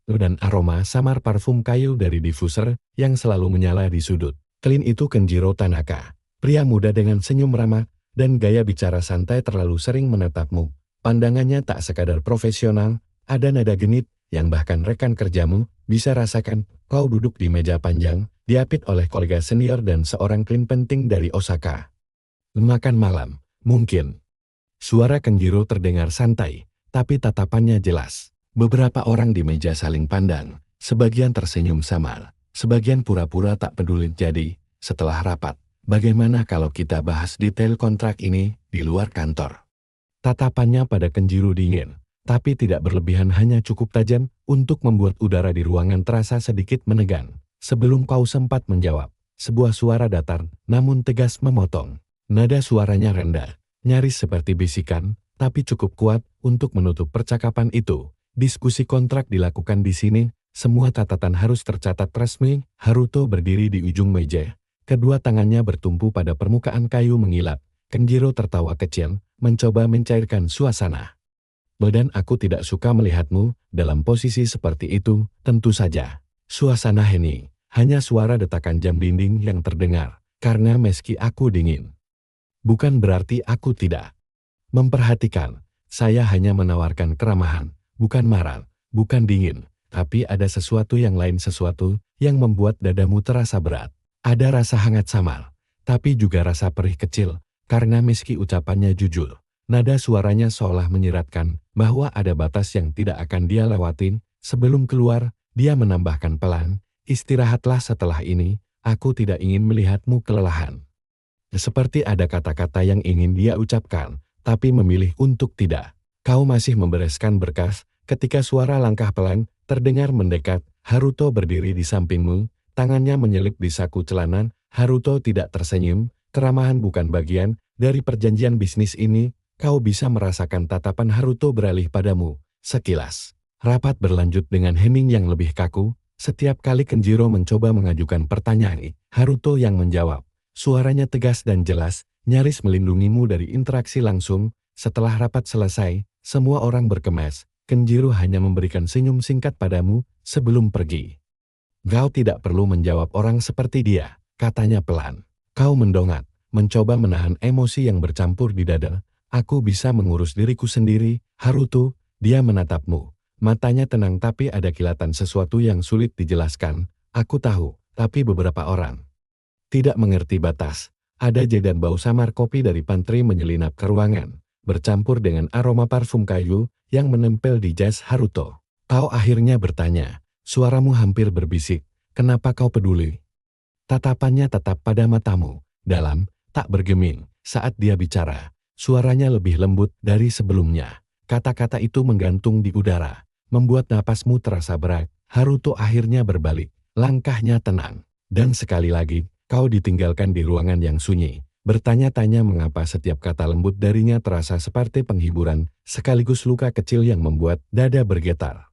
S1: dan aroma samar parfum kayu dari diffuser yang selalu menyala di sudut. Klien itu Kenjiro Tanaka, pria muda dengan senyum ramah dan gaya bicara santai terlalu sering menatapmu. Pandangannya tak sekadar profesional, ada nada genit yang bahkan rekan kerjamu bisa rasakan. Kau duduk di meja panjang, diapit oleh kolega senior dan seorang klien penting dari Osaka. Makan malam, mungkin. Suara Kenjiro terdengar santai, tapi tatapannya jelas. Beberapa orang di meja saling pandang, sebagian tersenyum samar, sebagian pura-pura tak peduli. Jadi, setelah rapat, bagaimana kalau kita bahas detail kontrak ini di luar kantor? Tatapannya pada Kenjiro dingin, tapi tidak berlebihan, hanya cukup tajam untuk membuat udara di ruangan terasa sedikit menegang. Sebelum kau sempat menjawab, sebuah suara datar namun tegas memotong. Nada suaranya rendah, nyaris seperti bisikan, tapi cukup kuat untuk menutup percakapan itu. Diskusi kontrak dilakukan di sini, semua catatan harus tercatat resmi. Haruto berdiri di ujung meja, kedua tangannya bertumpu pada permukaan kayu mengilap. Kenjiro tertawa kecil, mencoba mencairkan suasana. Dan aku tidak suka melihatmu dalam posisi seperti itu, tentu saja. Suasana hening, hanya suara detakan jam dinding yang terdengar, karena meski aku dingin, bukan berarti aku tidak memperhatikan. Saya hanya menawarkan keramahan, bukan marah, bukan dingin, tapi ada sesuatu yang lain, sesuatu yang membuat dadamu terasa berat. Ada rasa hangat samar, tapi juga rasa perih kecil, karena meski ucapannya jujur, nada suaranya seolah menyiratkan bahwa ada batas yang tidak akan dia lewatin. Sebelum keluar, dia menambahkan pelan, istirahatlah setelah ini, aku tidak ingin melihatmu kelelahan. Seperti ada kata-kata yang ingin dia ucapkan, tapi memilih untuk tidak. Kau masih membereskan berkas, ketika suara langkah pelan terdengar mendekat. Haruto berdiri di sampingmu, tangannya menyelip di saku celana. Haruto tidak tersenyum, keramahan bukan bagian dari perjanjian bisnis ini. Kau bisa merasakan tatapan Haruto beralih padamu, sekilas. Rapat berlanjut dengan hening yang lebih kaku. Setiap kali Kenjiro mencoba mengajukan pertanyaan, Haruto yang menjawab. Suaranya tegas dan jelas, nyaris melindungimu dari interaksi langsung. Setelah rapat selesai, semua orang berkemas. Kenjiro hanya memberikan senyum singkat padamu sebelum pergi. Kau tidak perlu menjawab orang seperti dia, katanya pelan. Kau mendongak, mencoba menahan emosi yang bercampur di dada. Aku bisa mengurus diriku sendiri, Haruto. Dia menatapmu. Matanya tenang tapi ada kilatan sesuatu yang sulit dijelaskan. Aku tahu, tapi beberapa orang tidak mengerti batas. Ada dan bau samar kopi dari pantry menyelinap ke ruangan, bercampur dengan aroma parfum kayu yang menempel di jas Haruto. Kau akhirnya bertanya, suaramu hampir berbisik, kenapa kau peduli? Tatapannya tetap pada matamu, dalam, tak bergeming. Saat dia bicara, suaranya lebih lembut dari sebelumnya. Kata-kata itu menggantung di udara, membuat napasmu terasa berat. Haruto akhirnya berbalik, langkahnya tenang. Dan sekali lagi, kau ditinggalkan di ruangan yang sunyi. Bertanya-tanya mengapa setiap kata lembut darinya terasa seperti penghiburan, sekaligus luka kecil yang membuat dada bergetar.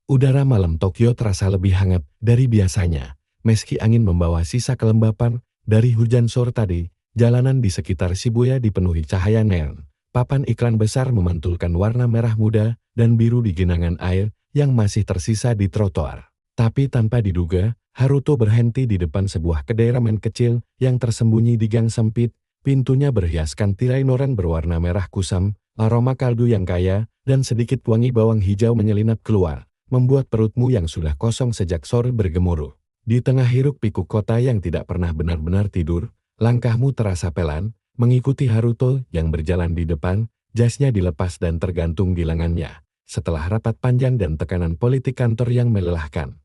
S1: Udara malam Tokyo terasa lebih hangat dari biasanya. Meski angin membawa sisa kelembapan dari hujan sore tadi, jalanan di sekitar Shibuya dipenuhi cahaya neon. Papan iklan besar memantulkan warna merah muda dan biru di genangan air yang masih tersisa di trotoar. Tapi tanpa diduga, Haruto berhenti di depan sebuah kedai ramen kecil yang tersembunyi di gang sempit. Pintunya berhiaskan tirai noren berwarna merah kusam, aroma kaldu yang kaya, dan sedikit wangi bawang hijau menyelinap keluar, membuat perutmu yang sudah kosong sejak sore bergemuruh. Di tengah hiruk-pikuk kota yang tidak pernah benar-benar tidur, langkahmu terasa pelan, mengikuti Haruto yang berjalan di depan. Jasnya dilepas dan tergantung di lengannya. setelah rapat panjang dan tekanan politik kantor yang melelahkan.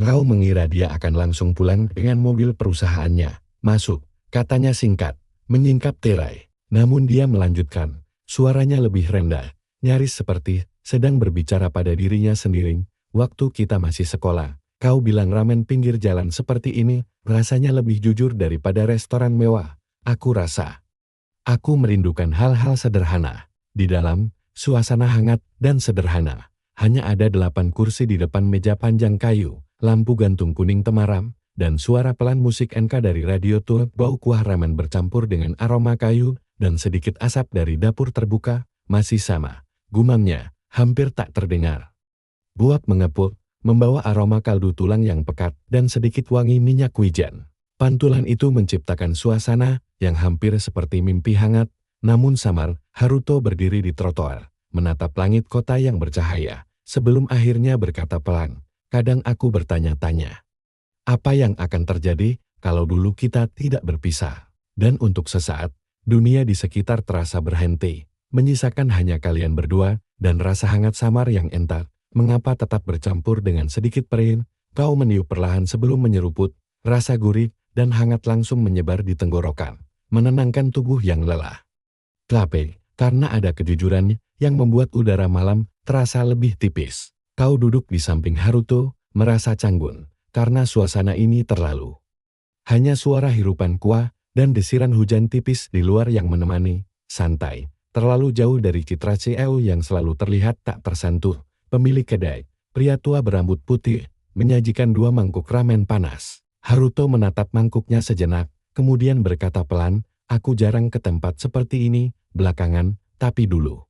S1: Kau mengira dia akan langsung pulang dengan mobil perusahaannya. Masuk, katanya singkat, menyingkap tirai. Namun dia melanjutkan, suaranya lebih rendah, nyaris seperti sedang berbicara pada dirinya sendiri. Waktu kita masih sekolah, kau bilang ramen pinggir jalan seperti ini rasanya lebih jujur daripada restoran mewah. Aku rasa aku merindukan hal-hal sederhana. Di dalam, suasana hangat dan sederhana. Hanya ada 8 kursi di depan meja panjang kayu, lampu gantung kuning temaram, dan suara pelan musik NK dari radio tua. Bau kuah ramen bercampur dengan aroma kayu, dan sedikit asap dari dapur terbuka, masih sama. Gumamnya, hampir tak terdengar. Buak mengepul, membawa aroma kaldu tulang yang pekat dan sedikit wangi minyak wijen. Pantulan itu menciptakan suasana yang hampir seperti mimpi hangat, namun samar. Haruto berdiri di trotoar, menatap langit kota yang bercahaya, sebelum akhirnya berkata pelan, kadang aku bertanya-tanya. Apa yang akan terjadi kalau dulu kita tidak berpisah? Dan untuk sesaat, dunia di sekitar terasa berhenti, menyisakan hanya kalian berdua, dan rasa hangat samar yang entah mengapa tetap bercampur dengan sedikit perih. Kau meniup perlahan sebelum menyeruput, rasa gurih dan hangat langsung menyebar di tenggorokan, menenangkan tubuh yang lelah. Tapi, karena ada kejujuran yang membuat udara malam terasa lebih tipis. Kau duduk di samping Haruto, merasa canggung, karena suasana ini terlalu. Hanya suara hirupan kuah dan desiran hujan tipis di luar yang menemani, santai, terlalu jauh dari citra CEO yang selalu terlihat tak tersentuh. Pemilik kedai, pria tua berambut putih, menyajikan 2 mangkuk ramen panas. Haruto menatap mangkuknya sejenak, kemudian berkata pelan, aku jarang ke tempat seperti ini, belakangan, tapi dulu.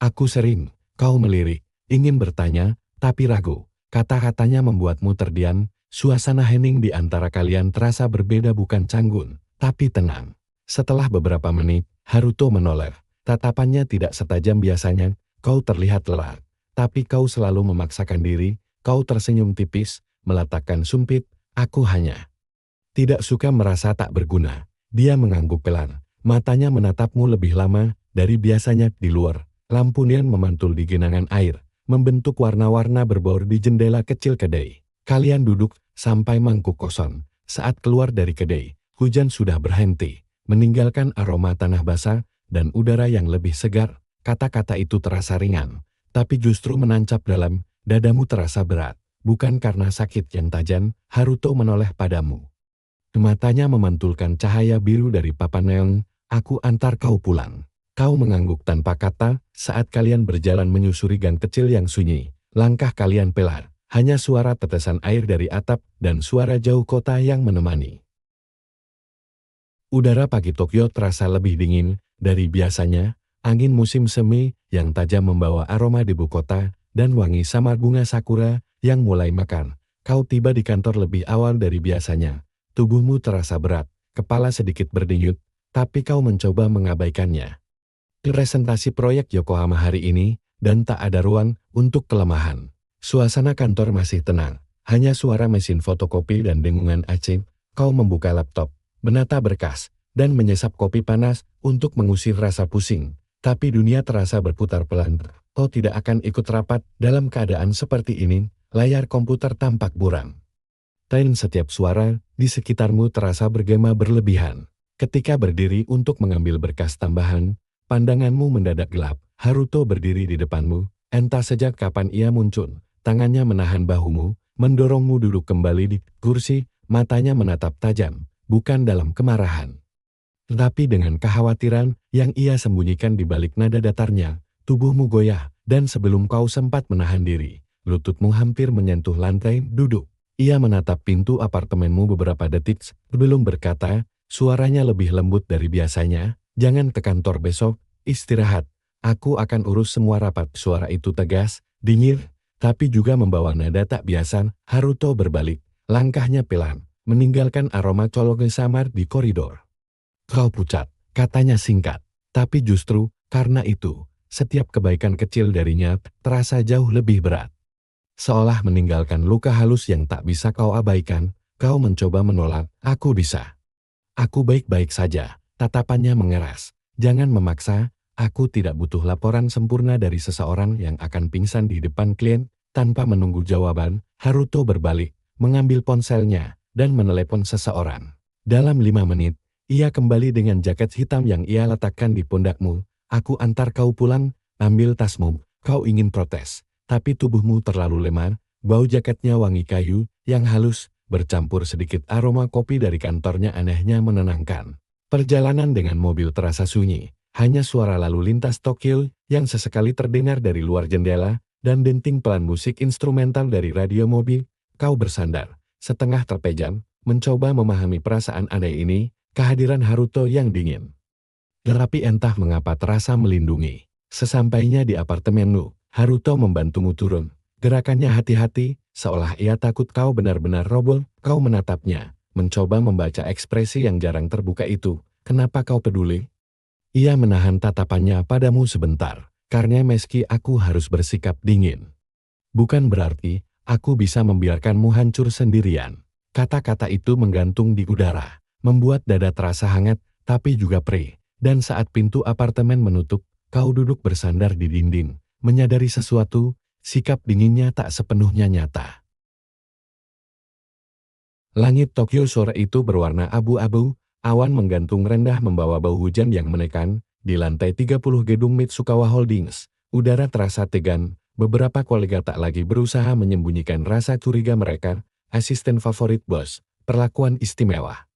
S1: Aku sering, kau melirik, ingin bertanya, tapi ragu. Kata-katanya membuatmu terdiam, suasana hening di antara kalian terasa berbeda, bukan canggung, tapi tenang. Setelah beberapa menit, Haruto menoleh, tatapannya tidak setajam biasanya, kau terlihat lelah. Tapi kau selalu memaksakan diri, kau tersenyum tipis, meletakkan sumpit, aku hanya tidak suka merasa tak berguna. Dia mengangguk pelan, matanya menatapmu lebih lama dari biasanya. Di luar, lampu neon memantul di genangan air, membentuk warna-warna berbaur di jendela kecil kedai. Kalian duduk sampai mangkuk kosong. Saat keluar dari kedai, hujan sudah berhenti, meninggalkan aroma tanah basah dan udara yang lebih segar. Kata-kata itu terasa ringan, tapi justru menancap dalam dadamu. Terasa berat, bukan karena sakit yang tajam. Haruto menoleh padamu. Matanya memantulkan cahaya biru dari papan neon. Aku antar kau pulang. Kau mengangguk tanpa kata saat kalian berjalan menyusuri gang kecil yang sunyi. Langkah kalian pelan, hanya suara tetesan air dari atap dan suara jauh kota yang menemani. Udara pagi Tokyo terasa lebih dingin dari biasanya. Angin musim semi yang tajam membawa aroma debu kota dan wangi samar bunga sakura yang mulai mekar. Kau tiba di kantor lebih awal dari biasanya. Tubuhmu terasa berat, kepala sedikit berdenyut, tapi kau mencoba mengabaikannya. Presentasi proyek Yokohama hari ini, dan tak ada ruang untuk kelemahan. Suasana kantor masih tenang, hanya suara mesin fotokopi dan dengungan acing. Kau membuka laptop, menata berkas, dan menyesap kopi panas untuk mengusir rasa pusing. Tapi dunia terasa berputar pelan. Kau tidak akan ikut rapat dalam keadaan seperti ini. Layar komputer tampak buram. Dan setiap suara di sekitarmu terasa bergema berlebihan. Ketika berdiri untuk mengambil berkas tambahan, pandanganmu mendadak gelap. Haruto berdiri di depanmu. Entah sejak kapan ia muncul. Tangannya menahan bahumu, mendorongmu duduk kembali di kursi. Matanya menatap tajam, bukan dalam kemarahan, tapi dengan kekhawatiran yang ia sembunyikan di balik nada datarnya. Tubuhmu goyah, dan sebelum kau sempat menahan diri, lututmu hampir menyentuh lantai duduk. Ia menatap pintu apartemenmu beberapa detik sebelum berkata, suaranya lebih lembut dari biasanya, jangan ke kantor besok, istirahat. Aku akan urus semua rapat. Suara itu tegas, dingin, tapi juga membawa nada tak biasa. Haruto berbalik, langkahnya pelan, meninggalkan aroma colok samar di koridor. Kau pucat, katanya singkat, tapi justru karena itu, setiap kebaikan kecil darinya terasa jauh lebih berat. Seolah meninggalkan luka halus yang tak bisa kau abaikan. Kau mencoba menolak, aku bisa. Aku baik-baik saja, tatapannya mengeras. Jangan memaksa, Aku tidak butuh laporan sempurna dari seseorang yang akan pingsan di depan klien. Tanpa menunggu jawaban, Haruto berbalik, mengambil ponselnya, dan menelepon seseorang. Dalam 5 menit, ia kembali dengan jaket hitam yang ia letakkan di pundakmu. Aku antar kau pulang, ambil tasmu. Kau ingin protes, tapi tubuhmu terlalu lemah. Bau jaketnya wangi kayu, yang halus, bercampur sedikit aroma kopi dari kantornya anehnya menenangkan. Perjalanan dengan mobil terasa sunyi. Hanya suara lalu lintas Tokyo yang sesekali terdengar dari luar jendela, dan denting pelan musik instrumental dari radio mobil. Kau bersandar, setengah terpejam, mencoba memahami perasaan aneh ini, kehadiran Haruto yang dingin. Tetapi entah mengapa terasa melindungi. Sesampainya di apartemenmu, Haruto membantumu turun. Gerakannya hati-hati, seolah ia takut kau benar-benar roboh. Kau menatapnya, mencoba membaca ekspresi yang jarang terbuka itu. Kenapa kau peduli? Ia menahan tatapannya padamu sebentar. Karena meski aku harus bersikap dingin, bukan berarti aku bisa membiarkanmu hancur sendirian. Kata-kata itu menggantung di udara, membuat dada terasa hangat, tapi juga perih. Dan saat pintu apartemen menutup, kau duduk bersandar di dinding, menyadari sesuatu, sikap dinginnya tak sepenuhnya nyata. Langit Tokyo sore itu berwarna abu-abu, awan menggantung rendah membawa bau hujan yang menekan. Di lantai 30 gedung Mitsukawa Holdings, udara terasa tegang. Beberapa kolega tak lagi berusaha menyembunyikan rasa curiga mereka. Asisten favorit bos, perlakuan istimewa.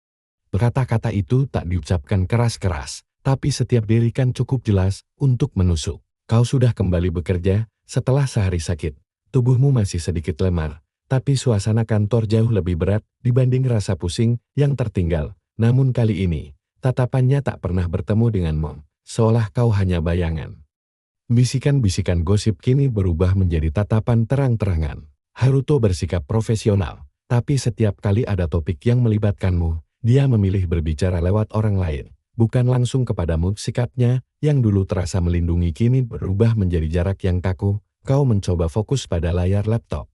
S1: Kata-kata itu tak diucapkan keras-keras, tapi setiap dirikan cukup jelas untuk menusuk. Kau sudah kembali bekerja setelah sehari sakit. Tubuhmu masih sedikit lemah, tapi suasana kantor jauh lebih berat dibanding rasa pusing yang tertinggal. Namun kali ini, tatapannya tak pernah bertemu denganmu. Seolah kau hanya bayangan. Bisikan-bisikan gosip kini berubah menjadi tatapan terang-terangan. Haruto bersikap profesional, tapi setiap kali ada topik yang melibatkanmu, dia memilih berbicara lewat orang lain, bukan langsung kepadamu. Sikapnya, yang dulu terasa melindungi kini berubah menjadi jarak yang kaku. Kau mencoba fokus pada layar laptop.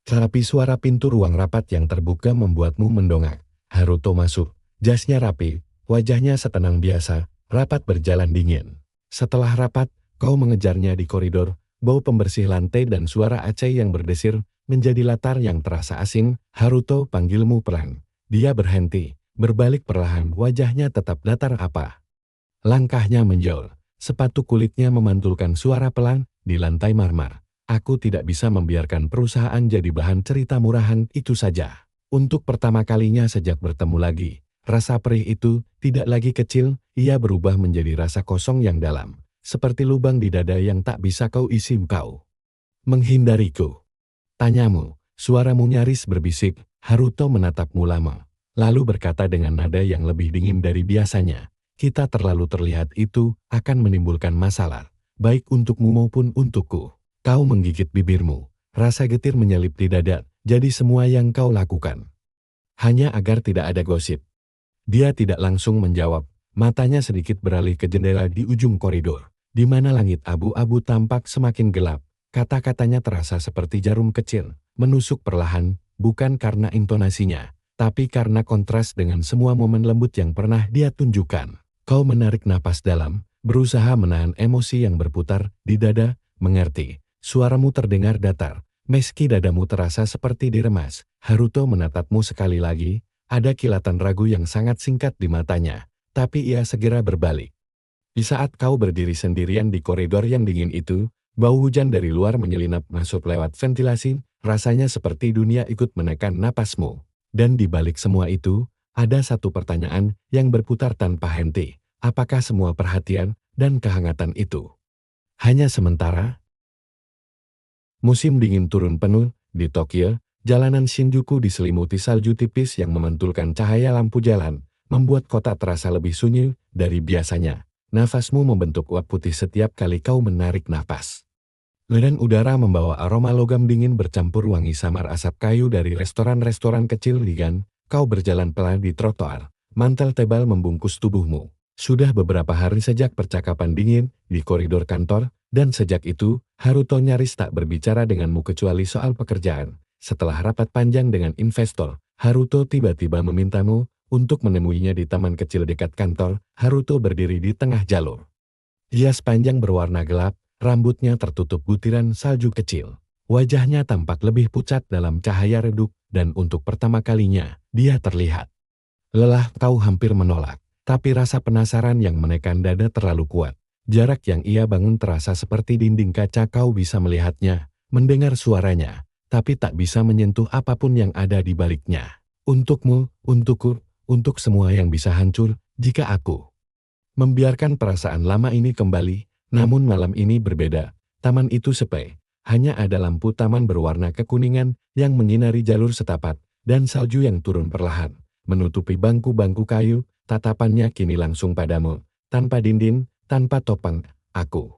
S1: Tapi suara pintu ruang rapat yang terbuka membuatmu mendongak. Haruto masuk, jasnya rapi, wajahnya setenang biasa. Rapat berjalan dingin. Setelah rapat, kau mengejarnya di koridor. Bau pembersih lantai dan suara Aceh yang berdesir menjadi latar yang terasa asing. Haruto, panggilmu pelan. Dia berhenti, berbalik perlahan, wajahnya tetap datar. Apa? Langkahnya menjauh. Sepatu kulitnya memantulkan suara pelan di lantai marmer. Aku tidak bisa membiarkan perusahaan jadi bahan cerita murahan itu saja. Untuk pertama kalinya sejak bertemu lagi, rasa perih itu tidak lagi kecil, ia berubah menjadi rasa kosong yang dalam. Seperti lubang di dada yang tak bisa kau isi. Kau menghindariku? Tanyamu, suaramu nyaris berbisik. Haruto menatapmu lama, lalu berkata dengan nada yang lebih dingin dari biasanya. Kita terlalu terlihat itu akan menimbulkan masalah, baik untukmu maupun untukku. Kau menggigit bibirmu, rasa getir menyelip di dada. Jadi semua yang kau lakukan hanya agar tidak ada gosip. Dia tidak langsung menjawab, matanya sedikit beralih ke jendela di ujung koridor, di mana langit abu-abu tampak semakin gelap. Kata-katanya terasa seperti jarum kecil, menusuk perlahan, bukan karena intonasinya, tapi karena kontras dengan semua momen lembut yang pernah dia tunjukkan. Kau menarik napas dalam, berusaha menahan emosi yang berputar di dada. Mengerti, suaramu terdengar datar, meski dadamu terasa seperti diremas. Haruto menatapmu sekali lagi. Ada kilatan ragu yang sangat singkat di matanya, tapi ia segera berbalik. Di saat kau berdiri sendirian di koridor yang dingin itu, bau hujan dari luar menyelinap masuk lewat ventilasi, rasanya seperti dunia ikut menekan napasmu. Dan di balik semua itu, ada satu pertanyaan yang berputar tanpa henti. Apakah semua perhatian dan kehangatan itu hanya sementara? Musim dingin turun penuh di Tokyo. Jalanan Shinjuku diselimuti salju tipis yang memantulkan cahaya lampu jalan, membuat kota terasa lebih sunyi dari biasanya. Nafasmu membentuk uap putih setiap kali kau menarik nafas. Dan udara membawa aroma logam dingin bercampur wangi samar asap kayu dari restoran-restoran kecil vegan. Kau berjalan pelan di trotoar, mantel tebal membungkus tubuhmu. Sudah beberapa hari sejak percakapan dingin di koridor kantor, dan sejak itu, Haruto nyaris tak berbicara denganmu kecuali soal pekerjaan. Setelah rapat panjang dengan investor, Haruto tiba-tiba memintamu untuk menemuinya di taman kecil dekat kantor. Haruto berdiri di tengah jalur. Dia sepanjang berwarna gelap, rambutnya tertutup butiran salju kecil. Wajahnya tampak lebih pucat dalam cahaya redup, dan untuk pertama kalinya, dia terlihat lelah. Kau hampir menolak, tapi rasa penasaran yang menekan dada terlalu kuat. Jarak yang ia bangun terasa seperti dinding kaca. Kau bisa melihatnya, mendengar suaranya, tapi tak bisa menyentuh apapun yang ada di baliknya. Untukmu, untukku, untuk semua yang bisa hancur, jika aku membiarkan perasaan lama ini kembali. Namun malam ini berbeda. Taman itu sepi. Hanya ada lampu taman berwarna kekuningan yang menyinari jalur setapak, dan salju yang turun perlahan, menutupi bangku-bangku kayu. Tatapannya kini langsung padamu, tanpa dinding, tanpa topeng. Aku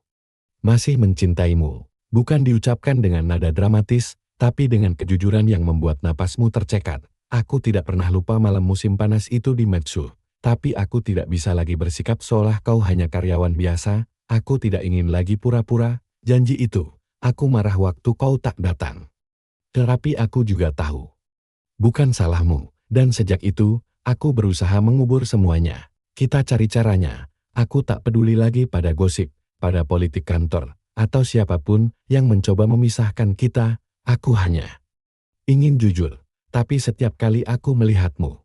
S1: masih mencintaimu. Bukan diucapkan dengan nada dramatis, tapi dengan kejujuran yang membuat napasmu tercekat. Aku tidak pernah lupa malam musim panas itu di Metsu. Tapi aku tidak bisa lagi bersikap seolah kau hanya karyawan biasa. Aku tidak ingin lagi pura-pura. Janji itu. Aku marah waktu kau tak datang. Tetapi aku juga tahu bukan salahmu. Dan sejak itu, aku berusaha mengubur semuanya. Kita cari caranya. Aku tak peduli lagi pada gosip, pada politik kantor, atau siapapun yang mencoba memisahkan kita. Aku hanya ingin jujur. Tapi setiap kali aku melihatmu,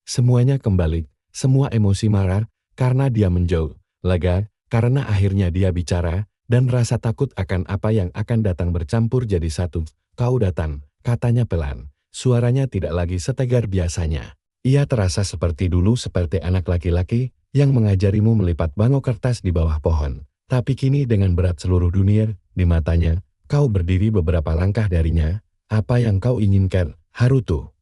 S1: semuanya kembali. Semua emosi marah, karena dia menjauh. Lega, karena akhirnya dia bicara, dan rasa takut akan apa yang akan datang bercampur jadi satu. Kau datang, katanya pelan. Suaranya tidak lagi setegar biasanya. Ia terasa seperti dulu, seperti anak laki-laki yang mengajarimu melipat bangau kertas di bawah pohon. Tapi kini dengan berat seluruh dunia di matanya, kau berdiri beberapa langkah darinya. Apa yang kau inginkan, Haruto?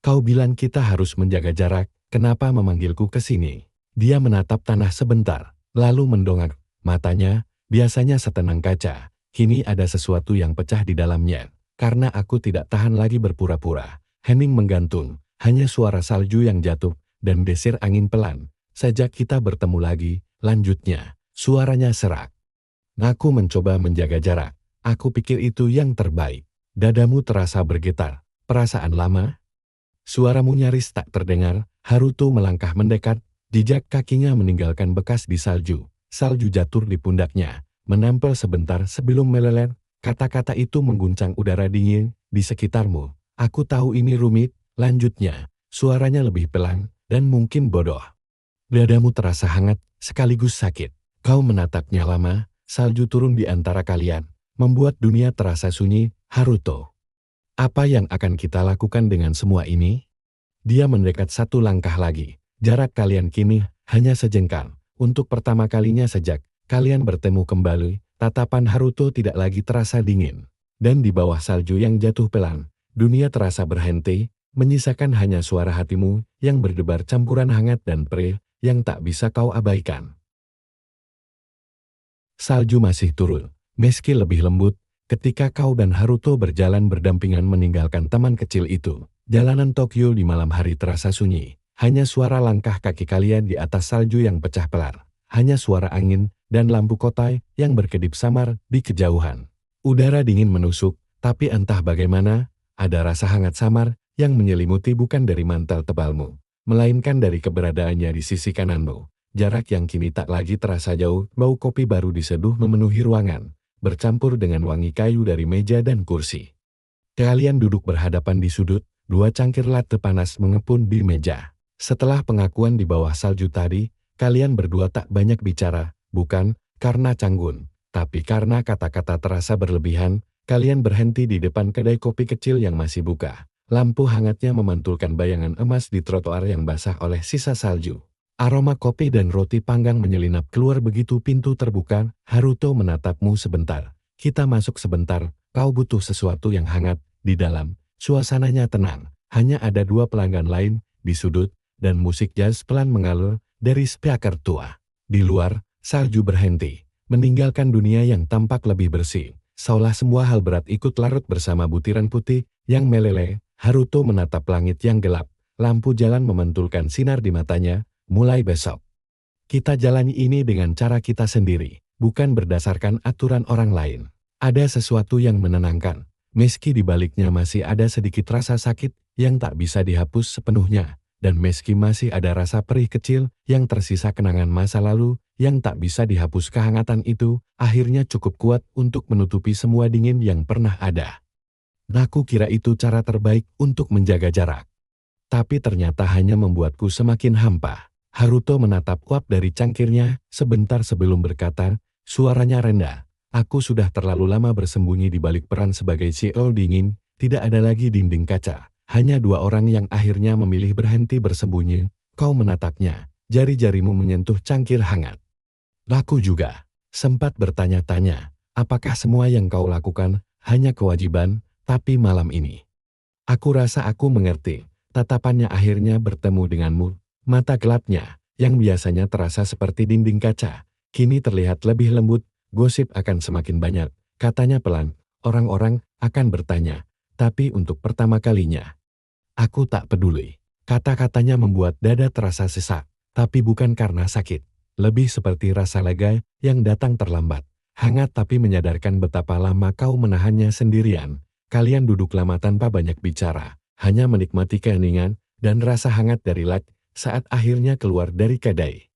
S1: Kau bilang kita harus menjaga jarak. Kenapa memanggilku ke sini? Dia menatap tanah sebentar, lalu mendongak. Matanya, biasanya setenang kaca, kini ada sesuatu yang pecah di dalamnya. Karena aku tidak tahan lagi berpura-pura. Hening menggantung, hanya suara salju yang jatuh, dan desir angin pelan. Sejak kita bertemu lagi, lanjutnya, suaranya serak. Aku mencoba menjaga jarak. Aku pikir itu yang terbaik. Dadamu terasa bergetar. Perasaan lama? Suaramu nyaris tak terdengar. Haruto melangkah mendekat, jejak kakinya meninggalkan bekas di salju. Salju jatuh di pundaknya, menempel sebentar sebelum meleleh. Kata-kata itu mengguncang udara dingin di sekitarmu. Aku tahu ini rumit, lanjutnya. Suaranya lebih pelan, dan mungkin bodoh. Dadamu terasa hangat, sekaligus sakit. Kau menatapnya lama, salju turun di antara kalian, membuat dunia terasa sunyi. Haruto, apa yang akan kita lakukan dengan semua ini? Dia mendekat satu langkah lagi. Jarak kalian kini hanya sejengkal. Untuk pertama kalinya sejak kalian bertemu kembali, tatapan Haruto tidak lagi terasa dingin. Dan di bawah salju yang jatuh pelan, dunia terasa berhenti, menyisakan hanya suara hatimu yang berdebar campuran hangat dan perih yang tak bisa kau abaikan. Salju masih turun, meski lebih lembut, ketika kau dan Haruto berjalan berdampingan meninggalkan taman kecil itu. Jalanan Tokyo di malam hari terasa sunyi. Hanya suara langkah kaki kalian di atas salju yang pecah pelar. Hanya suara angin dan lampu kota yang berkedip samar di kejauhan. Udara dingin menusuk, tapi entah bagaimana, ada rasa hangat samar yang menyelimuti bukan dari mantel tebalmu, melainkan dari keberadaannya di sisi kananmu. Jarak yang kini tak lagi terasa jauh, bau kopi baru diseduh memenuhi ruangan, bercampur dengan wangi kayu dari meja dan kursi. Kalian duduk berhadapan di sudut, dua cangkir latte panas mengepun di meja. Setelah pengakuan di bawah salju tadi, kalian berdua tak banyak bicara, bukan karena canggung, tapi karena kata-kata terasa berlebihan. Kalian berhenti di depan kedai kopi kecil yang masih buka. Lampu hangatnya memantulkan bayangan emas di trotoar yang basah oleh sisa salju. Aroma kopi dan roti panggang menyelinap keluar begitu pintu terbuka. Haruto menatapmu sebentar. Kita masuk sebentar, kau butuh sesuatu yang hangat. Di dalam, suasananya tenang. Hanya ada dua pelanggan lain di sudut, dan musik jazz pelan mengalun dari speaker tua. Di luar, salju berhenti, meninggalkan dunia yang tampak lebih bersih. Seolah semua hal berat ikut larut bersama butiran putih yang meleleh. Haruto menatap langit yang gelap. Lampu jalan memantulkan sinar di matanya. Mulai besok, kita jalani ini dengan cara kita sendiri, bukan berdasarkan aturan orang lain. Ada sesuatu yang menenangkan, meski di baliknya masih ada sedikit rasa sakit yang tak bisa dihapus sepenuhnya. dan meski masih ada rasa perih kecil yang tersisa kenangan masa lalu yang tak bisa dihapus, kehangatan itu akhirnya cukup kuat untuk menutupi semua dingin yang pernah ada. Aku kira itu cara terbaik untuk menjaga jarak. Tapi ternyata hanya membuatku semakin hampa. Haruto menatap uap dari cangkirnya sebentar sebelum berkata, suaranya rendah. Aku sudah terlalu lama bersembunyi di balik peran sebagai CEO dingin, tidak ada lagi dinding kaca. Hanya dua orang yang akhirnya memilih berhenti bersembunyi. Kau menatapnya, jari-jarimu menyentuh cangkir hangat. Aku juga sempat bertanya-tanya, apakah semua yang kau lakukan hanya kewajiban, tapi malam ini. Aku rasa aku mengerti. Tatapannya akhirnya bertemu denganmu. Mata gelapnya, yang biasanya terasa seperti dinding kaca, kini terlihat lebih lembut. Gosip akan semakin banyak, katanya pelan. Orang-orang akan bertanya, tapi untuk pertama kalinya. Aku tak peduli. Kata-katanya membuat dada terasa sesak, tapi bukan karena sakit. Lebih seperti rasa lega yang datang terlambat. Hangat tapi menyadarkan betapa lama kau menahannya sendirian. Kalian duduk lama tanpa banyak bicara, hanya menikmati keheningan dan rasa hangat dari lag saat akhirnya keluar dari kedai.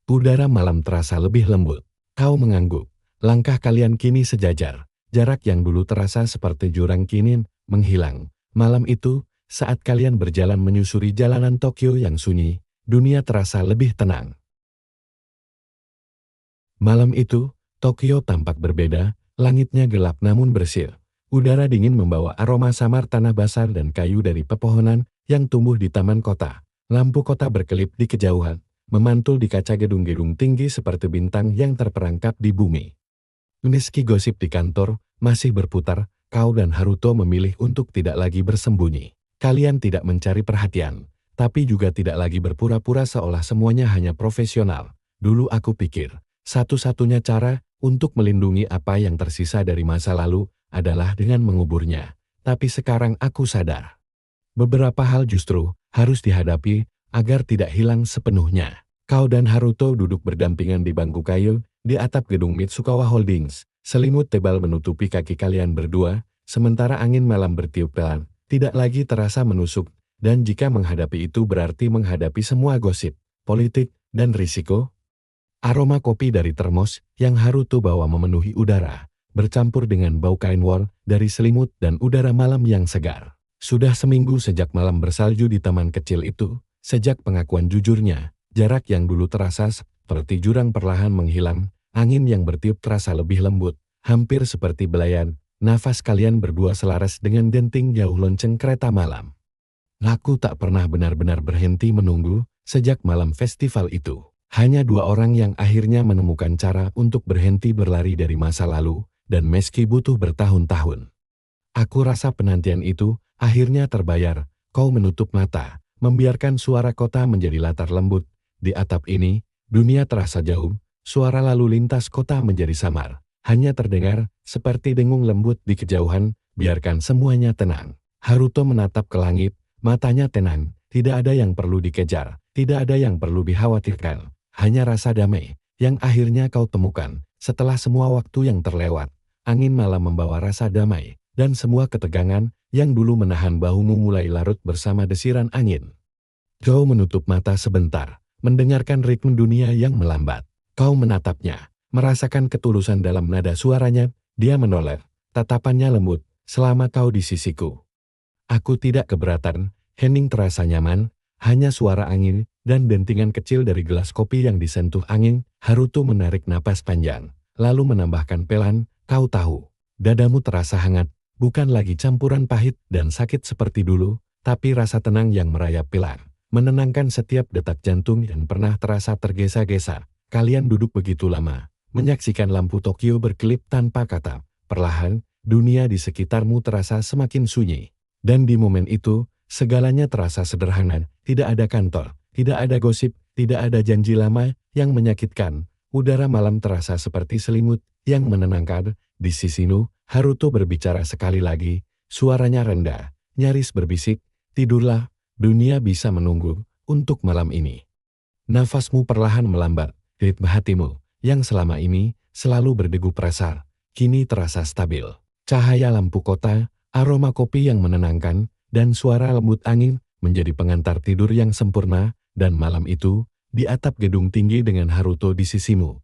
S1: Udara malam terasa lebih lembut. Kau mengangguk. Langkah kalian kini sejajar. Jarak yang dulu terasa seperti jurang kini menghilang. Malam itu, saat kalian berjalan menyusuri jalanan Tokyo yang sunyi, dunia terasa lebih tenang. Malam itu, Tokyo tampak berbeda, langitnya gelap namun bersih. Udara dingin membawa aroma samar tanah basah dan kayu dari pepohonan yang tumbuh di taman kota. Lampu kota berkelip di kejauhan, memantul di kaca gedung-gedung tinggi seperti bintang yang terperangkap di bumi. Meski gosip di kantor masih berputar, kau dan Haruto memilih untuk tidak lagi bersembunyi. Kalian tidak mencari perhatian, tapi juga tidak lagi berpura-pura seolah semuanya hanya profesional. Dulu aku pikir, satu-satunya cara untuk melindungi apa yang tersisa dari masa lalu adalah dengan menguburnya. Tapi sekarang aku sadar. Beberapa hal justru harus dihadapi agar tidak hilang sepenuhnya. Kau dan Haruto duduk berdampingan di bangku kayu di atap gedung Mitsukawa Holdings. Selimut tebal menutupi kaki kalian berdua, sementara angin malam bertiup pelan, tidak lagi terasa menusuk, dan jika menghadapi itu berarti menghadapi semua gosip, politik, dan risiko. Aroma kopi dari termos yang Haruto bawa memenuhi udara, bercampur dengan bau kain wol dari selimut dan udara malam yang segar. Sudah seminggu sejak malam bersalju di taman kecil itu, sejak pengakuan jujurnya, jarak yang dulu terasa seperti jurang perlahan menghilang, angin yang bertiup terasa lebih lembut, hampir seperti belayan, nafas kalian berdua selaras dengan denting jauh lonceng kereta malam. Aku tak pernah benar-benar berhenti menunggu sejak malam festival itu. Hanya dua orang yang akhirnya menemukan cara untuk berhenti berlari dari masa lalu, dan meski butuh bertahun-tahun. Aku rasa penantian itu akhirnya terbayar. Kau menutup mata, membiarkan suara kota menjadi latar lembut. Di atap ini, dunia terasa jauh, suara lalu lintas kota menjadi samar. Hanya terdengar seperti dengung lembut di kejauhan, biarkan semuanya tenang. Haruto menatap ke langit, matanya tenang, tidak ada yang perlu dikejar, tidak ada yang perlu dikhawatirkan. Hanya rasa damai yang akhirnya kau temukan setelah semua waktu yang terlewat. Angin malam membawa rasa damai, dan semua ketegangan yang dulu menahan bahumu mulai larut bersama desiran angin. Kau menutup mata sebentar, mendengarkan ritme dunia yang melambat. Kau menatapnya, merasakan ketulusan dalam nada suaranya. Dia menoleh, tatapannya lembut, selama kau di sisiku. Aku tidak keberatan, hening terasa nyaman, hanya suara angin dan dentingan kecil dari gelas kopi yang disentuh angin. Haruto menarik napas panjang, lalu menambahkan pelan, kau tahu, dadamu terasa hangat, bukan lagi campuran pahit dan sakit seperti dulu, tapi rasa tenang yang merayap pelan, menenangkan setiap detak jantung yang pernah terasa tergesa-gesa. Kalian duduk begitu lama, menyaksikan lampu Tokyo berkelip tanpa kata. Perlahan, dunia di sekitarmu terasa semakin sunyi. Dan di momen itu, segalanya terasa sederhana. Tidak ada kantor, tidak ada gosip, tidak ada janji lama yang menyakitkan. Udara malam terasa seperti selimut yang menenangkan. Di sisimu, Haruto berbicara sekali lagi. Suaranya rendah, nyaris berbisik, tidurlah, dunia bisa menunggu untuk malam ini. Nafasmu perlahan melambat. Ritme hatimu, yang selama ini selalu berdegup rasar, kini terasa stabil. Cahaya lampu kota, aroma kopi yang menenangkan, dan suara lembut angin menjadi pengantar tidur yang sempurna, dan malam itu, di atap gedung tinggi dengan Haruto di sisimu,